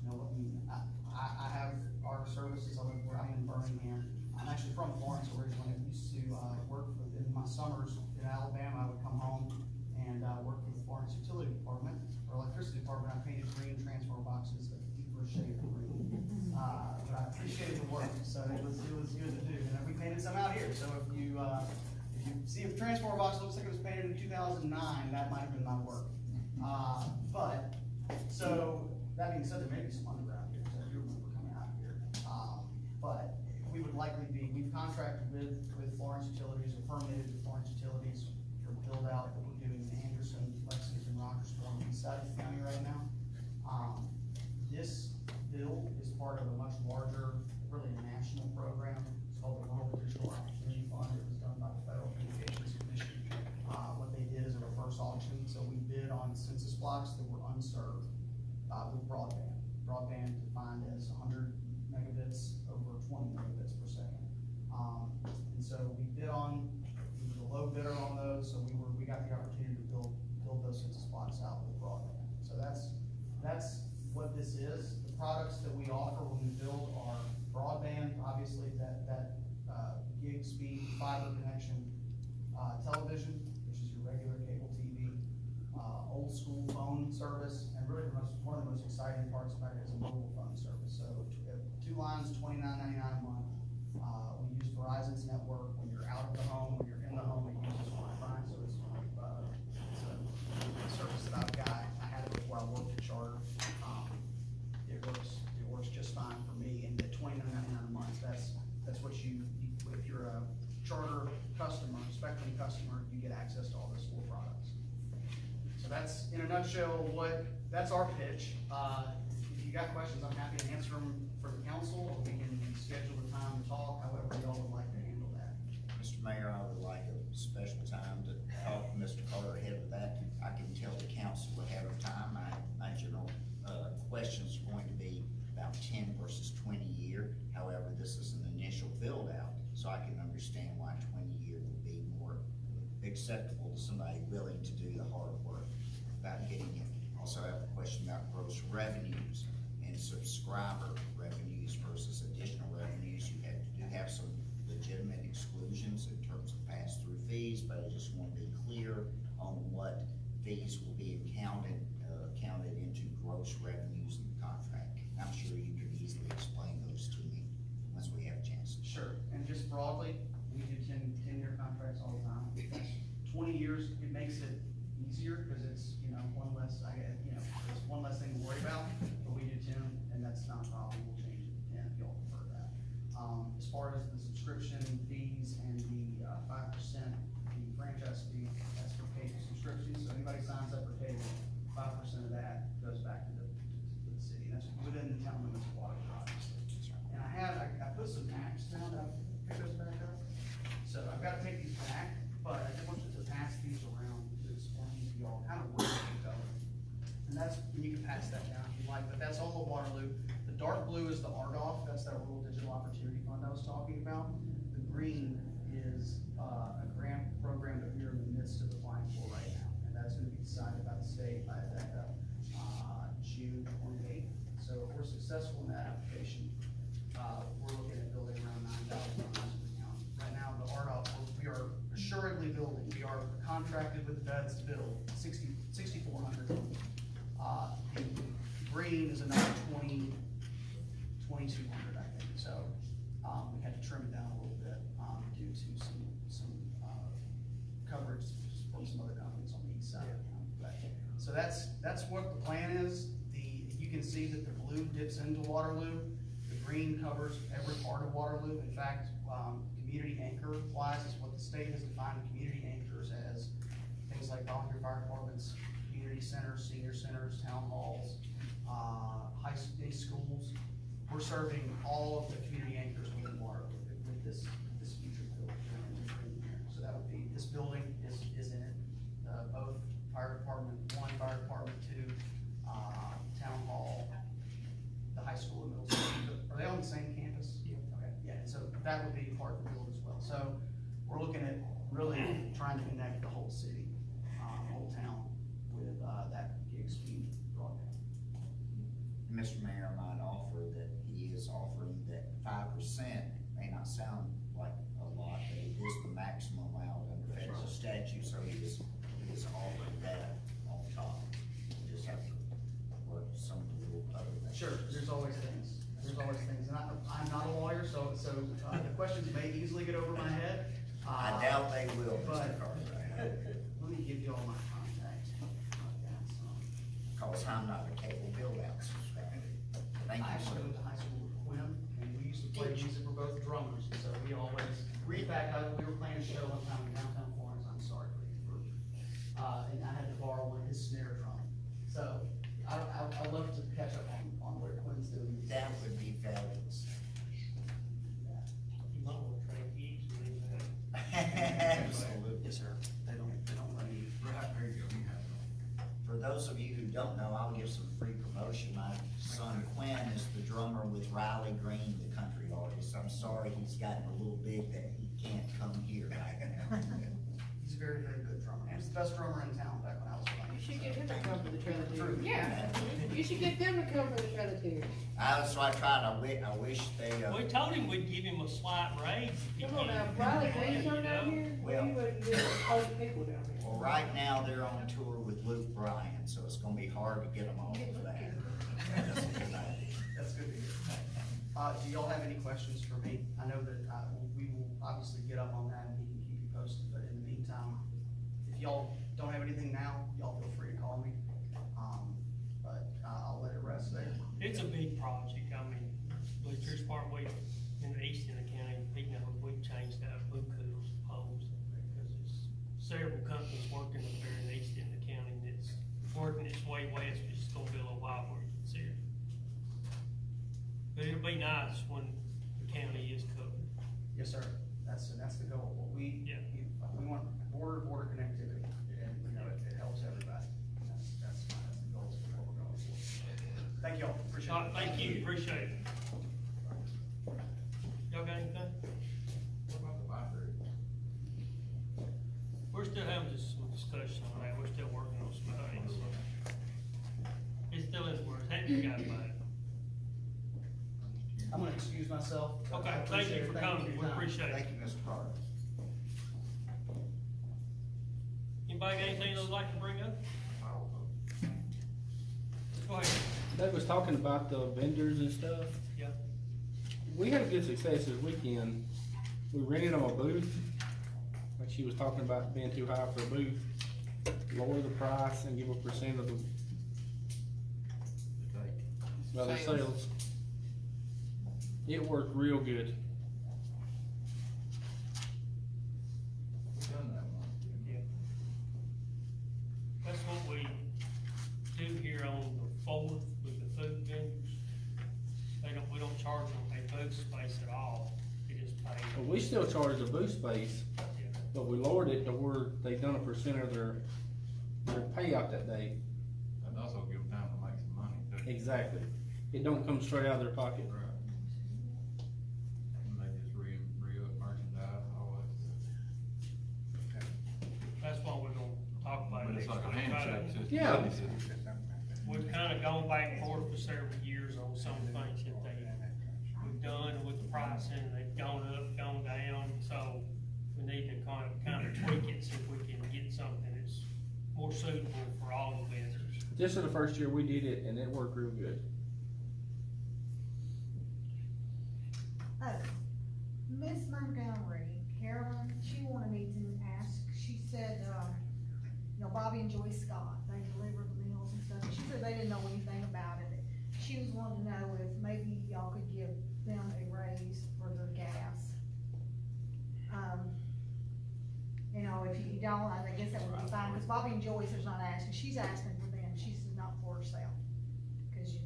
You know, I have our services over where I'm in Birmingham. I'm actually from Florence originally. I used to work in my summers in Alabama. I would come home and work for the Florence Utility Department or Electricity Department. I painted green transfer boxes, a deeper shade of green. But I appreciated the work, so it was good to do. And we painted some out here. So if you see if the transformer box looks like it was painted in 2009, that might have been my work. But so that being said, there may be some underground here, so you remember coming out here. But we would likely be, we've contracted with Florence Utilities or permitted with Florence Utilities for the build out that we're doing in Anderson, Lexington, Rockersville, and East Side of the county right now. This bill is part of a much larger, really a national program. It's called the Rural Digital Opportunity Fund. It was done by the Federal Communications Commission. What they did is a reverse auction, so we bid on census blocks that were unserved with broadband. Broadband defined as 100 megabits over 20 megabits per second. And so we bid on, we were the low bidder on those, so we got the opportunity to build those census blocks out with broadband. So that's what this is. The products that we offer when we build are broadband, obviously that gig speed fiber connection, television, which is your regular cable TV, old school phone service, and really one of the most exciting parts about it is a mobile phone service. So 2 lines, $29.99 a month. We use Verizon's network when you're out of the home, when you're in the home, it uses Wi-Fi. So it's a service that I've got. I had it before I worked at Charter. It works just fine for me. And at $29.99 a month, that's what if you're a Charter customer, Spectrum customer, you get access to all those 4 products. So that's, in a nutshell, that's our pitch. If you got questions, I'm happy to answer them for the council, or we can schedule a time to talk, however y'all would like to handle that. Mr. Mayor, I would like a special time to talk to Mr. Carter ahead of that. I can tell the council ahead of time. My general questions are going to be about 10 versus 20 year. However, this is an initial build out, so I can understand why 20 year would be more acceptable to somebody willing to do the hard work about getting it. Also, I have a question about gross revenues and subscriber revenues versus additional revenues. You do have some legitimate exclusions in terms of pass-through fees, but I just want to be clear on what fees will be counted into gross revenues in the contract. I'm sure you can easily explain those to me once we have a chance. Sure, and just broadly, we do 10-year contracts all the time. 20 years, it makes it easier because it's, one less, it's one less thing to worry about, but we do 10, and that's not a problem. We'll change it to 10 if y'all prefer that. As far as the subscription fees and the 5%, the franchise fee, that's for cable subscriptions. So anybody signs up for cable, 5% that's, you can pass that down if you like, but that's all the Waterloo. The dark blue is the RDOF, that's that Rural Digital Opportunity Fund I was talking about. The green is, a grant program that we are in the midst of applying for right now, and that's gonna be decided by the state by that, June 28th. So if we're successful in that application, we're looking at building around 9,000 homes in the county. Right now, the RDOF, we are assuredly building, we are contracted with the feds to build 6,400. The green is another 2,200, I think, so, we had to trim it down a little bit, due to some coverage from some other companies on the east side of the county. So that's what the plan is. You can see that the blue dips into Waterloo, the green covers every part of Waterloo. In fact, community anchor wise is what the state has defined community anchors as, things like volunteer fire departments, community centers, senior centers, town halls, high schools. We're serving all of the community anchors within Waterloo with this future building. So that would be, this building is in it, both fire department 1, fire department 2, town hall, the high school and middle school. Are they on the same campus? Yeah. Okay, yeah, and so that would be part of the build as well. So we're looking at really trying to connect the whole city, whole town with, that gig speed broadband. Mr. Mayor, I might offer that he is offering that 5%, may not sound like a lot, but it is the maximum allowed under federal statute, so he is offering that on top. We just have to work some little other things. Sure, there's always things, and I'm not a lawyer, so, the questions may easily get over my head. I doubt they will, Mr. but- Cartwright, Let me give you all my contact. cause I'm not a cable build-out subscriber. Thank I you, actually sir. went to high school with Quinn, and we used to play music, we're both drummers, and so we always, in fact, we were playing a show one time in downtown Florence, I'm sorry for and I had to borrow one of his snare drum. So, I love to catch up on what Quinn's doing. That would be fabulous. You might wanna trade keys and leave that. Absolutely. Yes, sir. They don't run any. Right, there you go, you have it. For those of you who don't know, I'll give some free promotion. My son Quinn is the drummer with Riley Green, the country artist. I'm sorry he's gotten a little big that he can't come here right now. He's a very, very good drummer. He was the best drummer in town back when I was playing. You should get him to come for the Trailer True. Team. Yeah, you should get them to come for the Trailer Team. So I tried, I wish they, We told him we'd give him a slight raise. if he Come on now, came. Riley Green come down You know? here, Well- we wouldn't get all the people down here. well, right now they're on tour with Luke Bryan, so it's gonna be hard to get them all for that. That's a good idea. That's good to hear. Do y'all have any questions for me? I know that, we will obviously get up on that and he can keep you posted, but in the meantime, if y'all don't have anything now, y'all feel free to call me. But, I'll let it rest there. It's a big project, I mean, Bleachers Park, in the east end of the county, we've changed out Buku's poles, because it's several companies working up there in the east end of the county, and it's working its way west, but it's gonna be a little while before you can see it. But it'll be nice when the county is covered. Yes, sir. That's the goal. What we, Yeah. we want border connectivity, and, it helps everybody. That's the goal of what we're going for. Thank y'all, appreciate All it. right, thank you, appreciate it. Y'all got anything? We're still having some discussion on that, we're still working on some things. It's still in the works, haven't you got it back? I'm gonna excuse myself. I Okay, thank appreciate you it. for Thank coming, your we time. appreciate Thank it. you, Mr. Carter. Anybody got anything they'd like to bring up? Go ahead. Doug was talking about the vendors and stuff. Yeah. We had a good success this weekend. We rented them a booth, like she was talking about being too high for a booth. Lower the price and give a percent of the sales. It worked real good. We've done that one. Yeah. That's what we do here on the 4th with the food vendors. We don't charge them a booth space at all, we just pay. But we still charge the booth space, Yeah. but we lowered it to where they done a percent of their payout that day. And also give them time Exactly. It don't come straight out of their pocket. Right. And they just re-up merchandise and all that. That's what we're gonna talk about. But it's next like a week. handshake system. Yeah. We've kinda gone back and forth for several years on some things that we've done with the pricing, they've gone up, gone down, so we need to kind of tweak it, see if we can get something that's more suitable for all the vendors. This is the first year we did it, and it worked real good. Miss Montgomery, Carolyn, she wanted me to ask, she said, you know, Bobby and Joyce Scott, they deliver the meals and stuff, she said they didn't know anything about it. She was wanting to know if maybe y'all could give them a raise for their gas. You know, if you don't, I guess that would be fine, cause Bobby and Joyce is not asking, she's asking for them, she's not for herself. Cause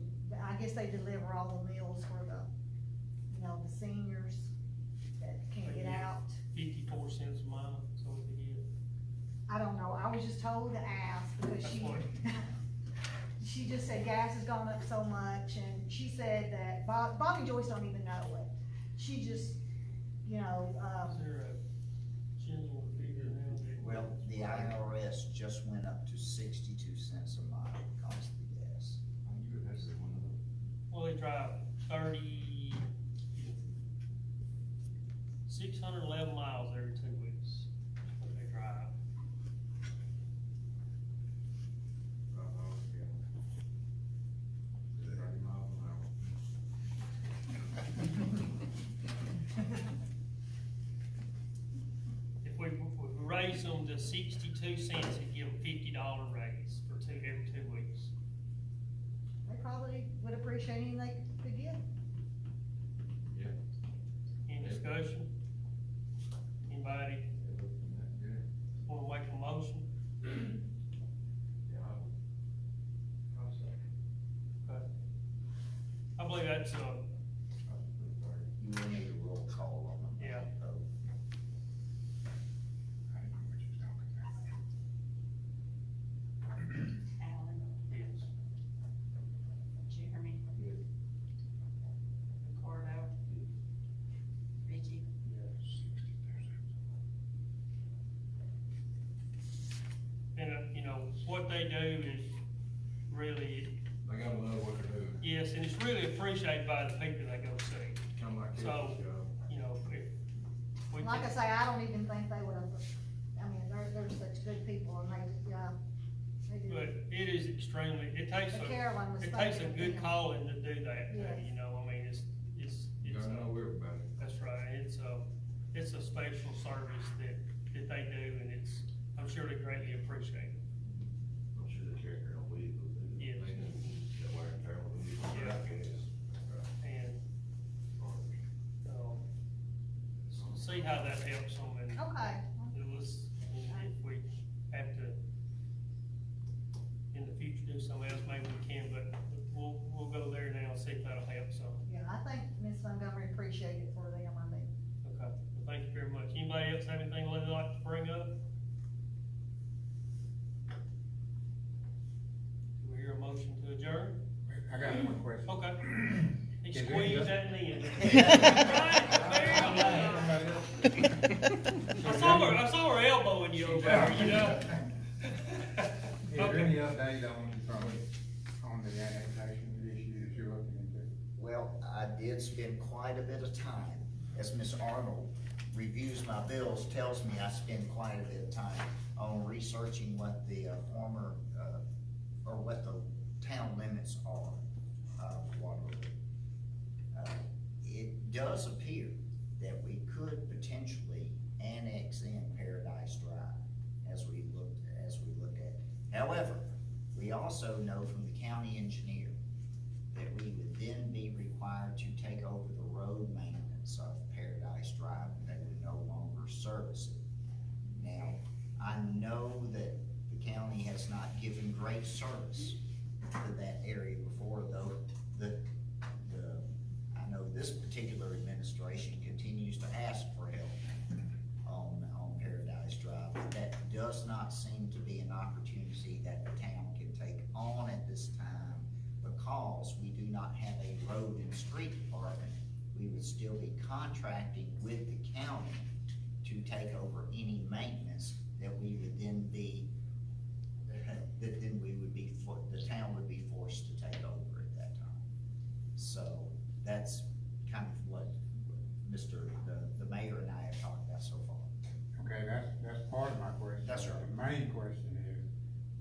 I guess they deliver all the meals for the, you know, the seniors that can't get out. 54 cents a mile, so we could get. I don't know, I was just told to ask, because That's she, what- she just said gas has gone up so much, and she said that Bobby and Joyce don't even know it. She just, you know, Is there a general figure now that? Well, the IRS just went up to 62 cents a mile cost of gas. You would have to one of those. Well, they drive 611 miles every 2 weeks, what they drive. Yeah. 30 miles an hour. If we raise them to 62 cents, it'd give them $50 raise for every 2 weeks. they probably would appreciate anything they could get. Any discussion? Anybody wanna make a motion? Okay. I believe that's, You will need a roll call on them. Yeah. Alan, yes. Jeremy. Ricardo. Reggie. And, you know, what they do is really, They gotta know what they're doing. yes, and it's really appreciated by the people they go see. Kinda like this So, job. you know, if we Like I can, say, I don't even think they would have, I mean, they're such good people, and they do. but it is extremely, it takes But Carolyn was it takes a thinking of good them. calling to do that, Yes. you know, I mean, it's, You gotta know everybody. that's right, it's a special service that they do, and I'm sure they greatly appreciate it. I'm sure the character on wheels. Yes. That wear and tear on wheels. Yeah. Gas. And, see how that helps them, and Okay, if we have to, in the future, do something else, maybe we can, but we'll go there now and see if that'll help some. yeah, I think Miss Montgomery appreciated it for them, I mean. Okay, well, thank you very much. Anybody else have anything they'd like to bring up? Do we hear a motion to adjourn? I got one question. Okay. He Is there squeezed any- that in. I saw her elbowing you over there, you know? Is there any update on the annexation issue that you're looking into? Well, I did spend quite a bit of time, as Miss Arnold reviews my bills, tells me I spend quite a bit of time on researching what the former, or what the town limits are of Waterloo. It does appear that we could potentially annex in Paradise Drive as we look at it. However, we also know from the county engineer that we would then be required to take over the road maintenance of Paradise Drive, and they would no longer service it. Now, I know that the county has not given great service to that area before, though I know this particular administration continues to ask for help on Paradise Drive. But that does not seem to be an opportunity that the town can take on at this time, because would still be contracting with the county to take over any maintenance that we would then be, that then we would be, the town would be forced to take over at that time. So that's kind of what the mayor and I have talked about so far. Okay, that's part of my question. That's right. The main question is,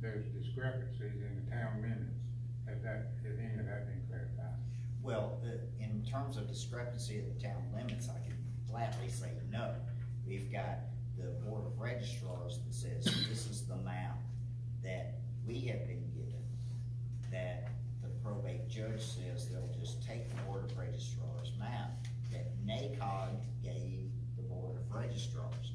there's discrepancies in the town minutes. Has any of that been clarified? Well, in terms of discrepancy of the town limits, I can flatly say no. We've got the board of registrars that says this is the map that we have been given, that the probate judge says they'll just take the board of registrars map that NACOG gave the board of registrars.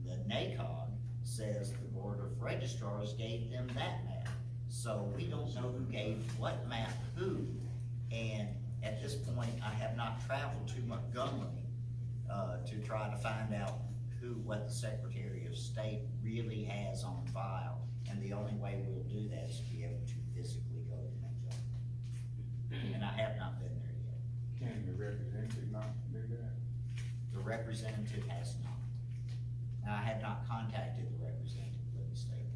The NACOG says the board of registrars gave them that map. So we don't know who gave what map who. And at this point, I have not traveled to Montgomery to try to find out what the Secretary of State really has on file. And the only way we'll do that is to be able to physically go to Montgomery. And I have not been there yet. Can the representative not do that? The representative has not. Now, I have not contacted the representative, let me state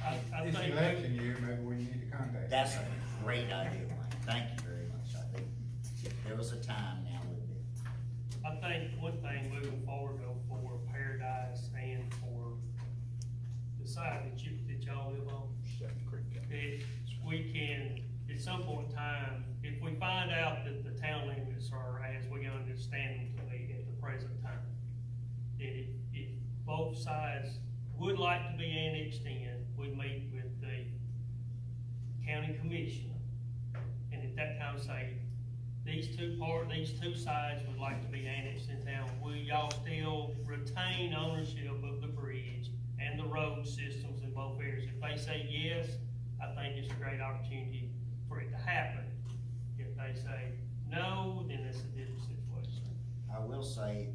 that. I It's think, election year, maybe we need to contact. That's a great idea, Mike. Thank you very much. I think if there was a time, now would be. I think one thing moving forward though for Paradise and for the side that y'all live on, that we can, at some point in time, if we find out that the town limits are as we understand them to be at the present time, that if both sides would like to be annexed in, we meet with the county commissioner, and at that time say, these two sides would like to be annexed in town, will y'all still retain ownership of the bridge and the road systems in both areas? If they say yes, I think it's a great opportunity for it to happen. If they say no, then it's a different situation. I will say,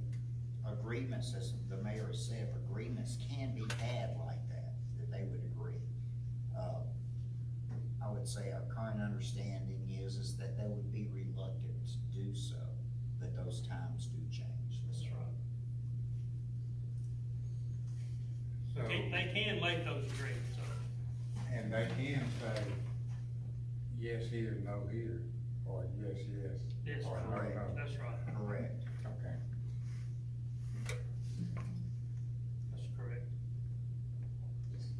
agreements, as the mayor has said, agreements can be had like that they would agree. I would say our current understanding is that they would be reluctant to do so, but those times do change. That's right. So, They can make those agreements, and they can say, yes here, no here, or yes, yes, That's or no, right. no. that's right, Correct. Okay. that's correct.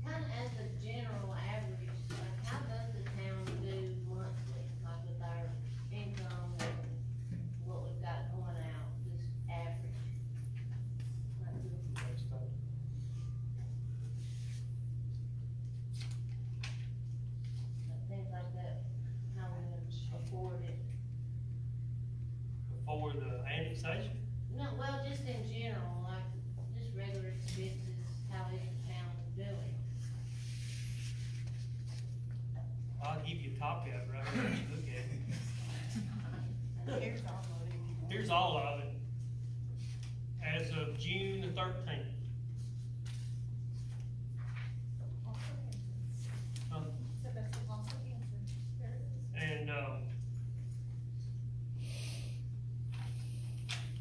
Kind of as a general average, like how does the town do monthly, like with our income and what we've got going out, just average? Like, things like that, how we would afford it. For the annexation, No, well, just in general, like, just regular expenses, how is the town doing? I'll give you a top cap right here, let you look at it. Here's all of it. Here's all of it. As of June the 13th. So that's the also answer. There it is. And,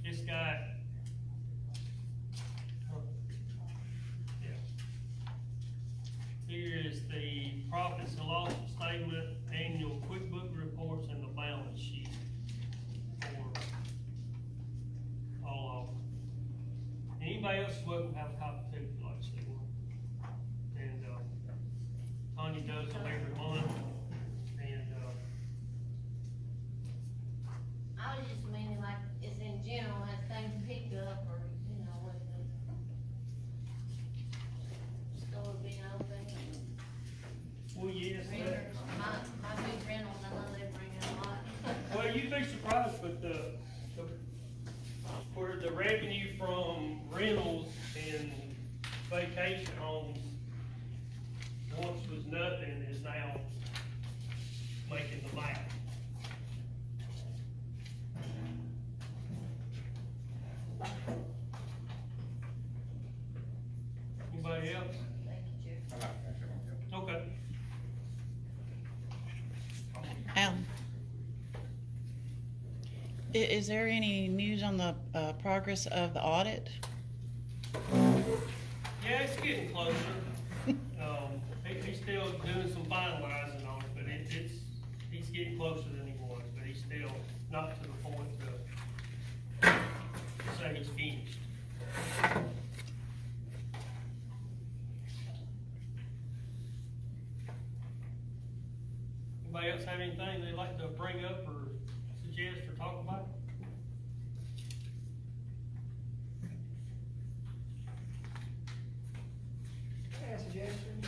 it's got, yeah. Here is the profits and losses statement, annual QuickBook reports, and the balance sheet for all of them. Anybody else is welcome to have a copy too, if you'd like to see one. And, Tanya does them every month, and, I was just meaning like, it's in general, has things picked up, or, you know, with the store being open, well, yes, that. renters, my big rentals, I know they're bringing a lot. Well, you'd be surprised, but where the revenue from rentals and vacation homes once was nothing is now making the bank. Anybody else? Thank you, Jeff. I like that. Okay. Is there any news on the, progress of the audit? Yeah, it's getting closer. He's still doing some finalizing on it, but he's getting closer than he was, but he's still not to the point to say he's finished. Anybody else have anything they'd like to bring up or suggest or talk about? I have a suggestion.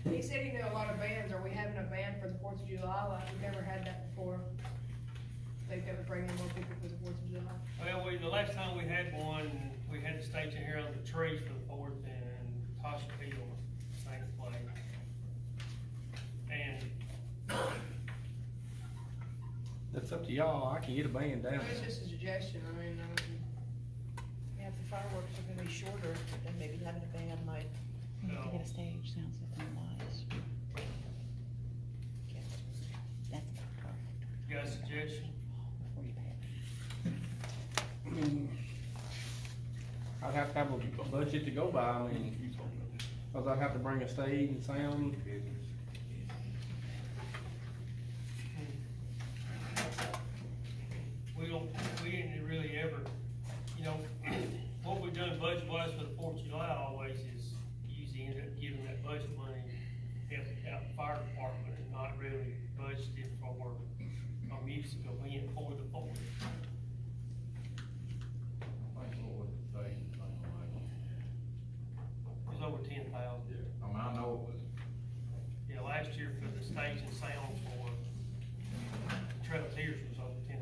He said he knew a lot of bands. Are we having a band for the 4th of July? Like, we've never had that before. They've got to bring in more people for the 4th of July. Well, the last time we had one, we had the stage in here on the trees for the 4th, and Tasha Field sang the play. And That's up to y'all, I can get a band down. It's just a suggestion. I mean, Yeah, if the fireworks are gonna be shorter, then maybe having a band might. No. To get a stage, sound system wise. That's perfect. you got a suggestion? Before you pay. I mean, I'd have to have a budget to go by, I mean, cause I'd have to bring a stage and sound. We didn't really ever, you know, what we've done budget-wise for the 4th of July always is usually end up giving that budget money out the fire department and not really budgeted for our music event for the 4th. It was over 10,000. I mean, I know it was. Yeah, last year for the stage and sound for Trail of Tears was over $10,000.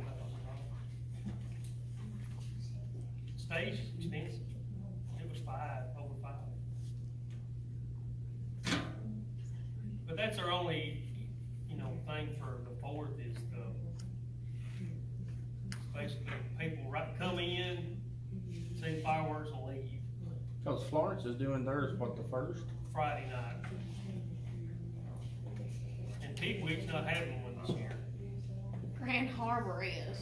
Stage is expensive. It was over five. But that's our only, thing for the 4th is basically people come in, see fireworks and leave Cause Florence is doing theirs, what, the 1st? Friday night. And Pickwick's not having one this year. Grand Harbor is,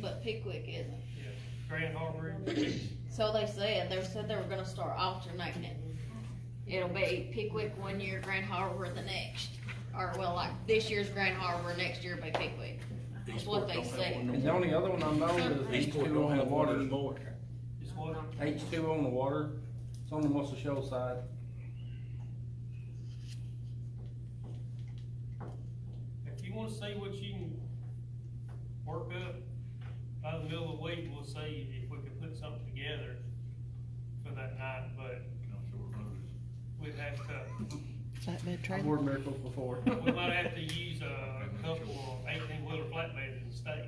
but Pickwick isn't. Yeah, Grand Harbor is. So they said they were gonna start alternating it. It'll be Pickwick one year, Grand Harbor the next. Or, well, like, this year's Grand Harbor, next year will be Pickwick. That's what they said. And the only other one I know is H2O on the water. It's what? H2O on the water, it's on the Muscle Shoals side. If you wanna see what you can work up by the middle of the week, we'll see if we can put something together for that night, but we'd have to, Flatbed I've trailer. worked miracles before. we might have to use a couple of 18-wheeler flatbeds in stage,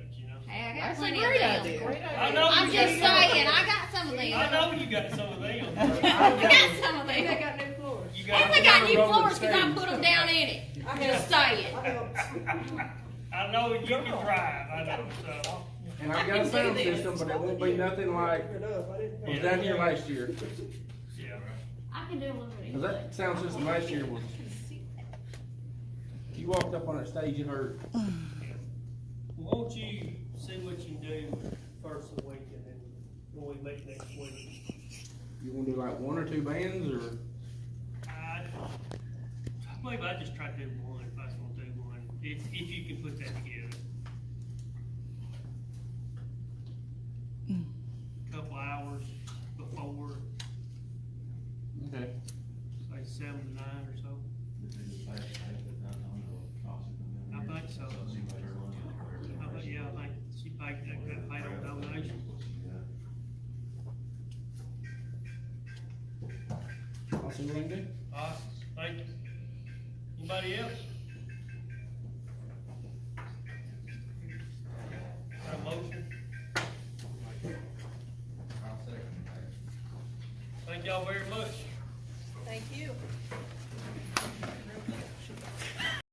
Hey, I got That's a plenty great of them. idea. I know I'm you just got saying, I got some of them. I know you got some of them. I got some of they them. got new floors. You And we got new floors cause I put them down in it. I'm just saying. I know you can drive, I know, so. And I've got a sound system, but it won't be nothing like was down here last year. Yeah. I can do a little bit. Cause that sound system last year was, you walked up on that stage, you heard. Won't you see what you can do first of the week and then when we meet next week? You wanna do like 1 or 2 bands, or? Maybe I just try to do one if I was gonna do one, if you can put that together. Couple hours before, Okay. say 7 to 9 or so. I think so. I think she paid on donation. I'll see what I can do. Awesome, thank you. Anybody else? Got a motion? I'll second that. Thank y'all very much. Thank you.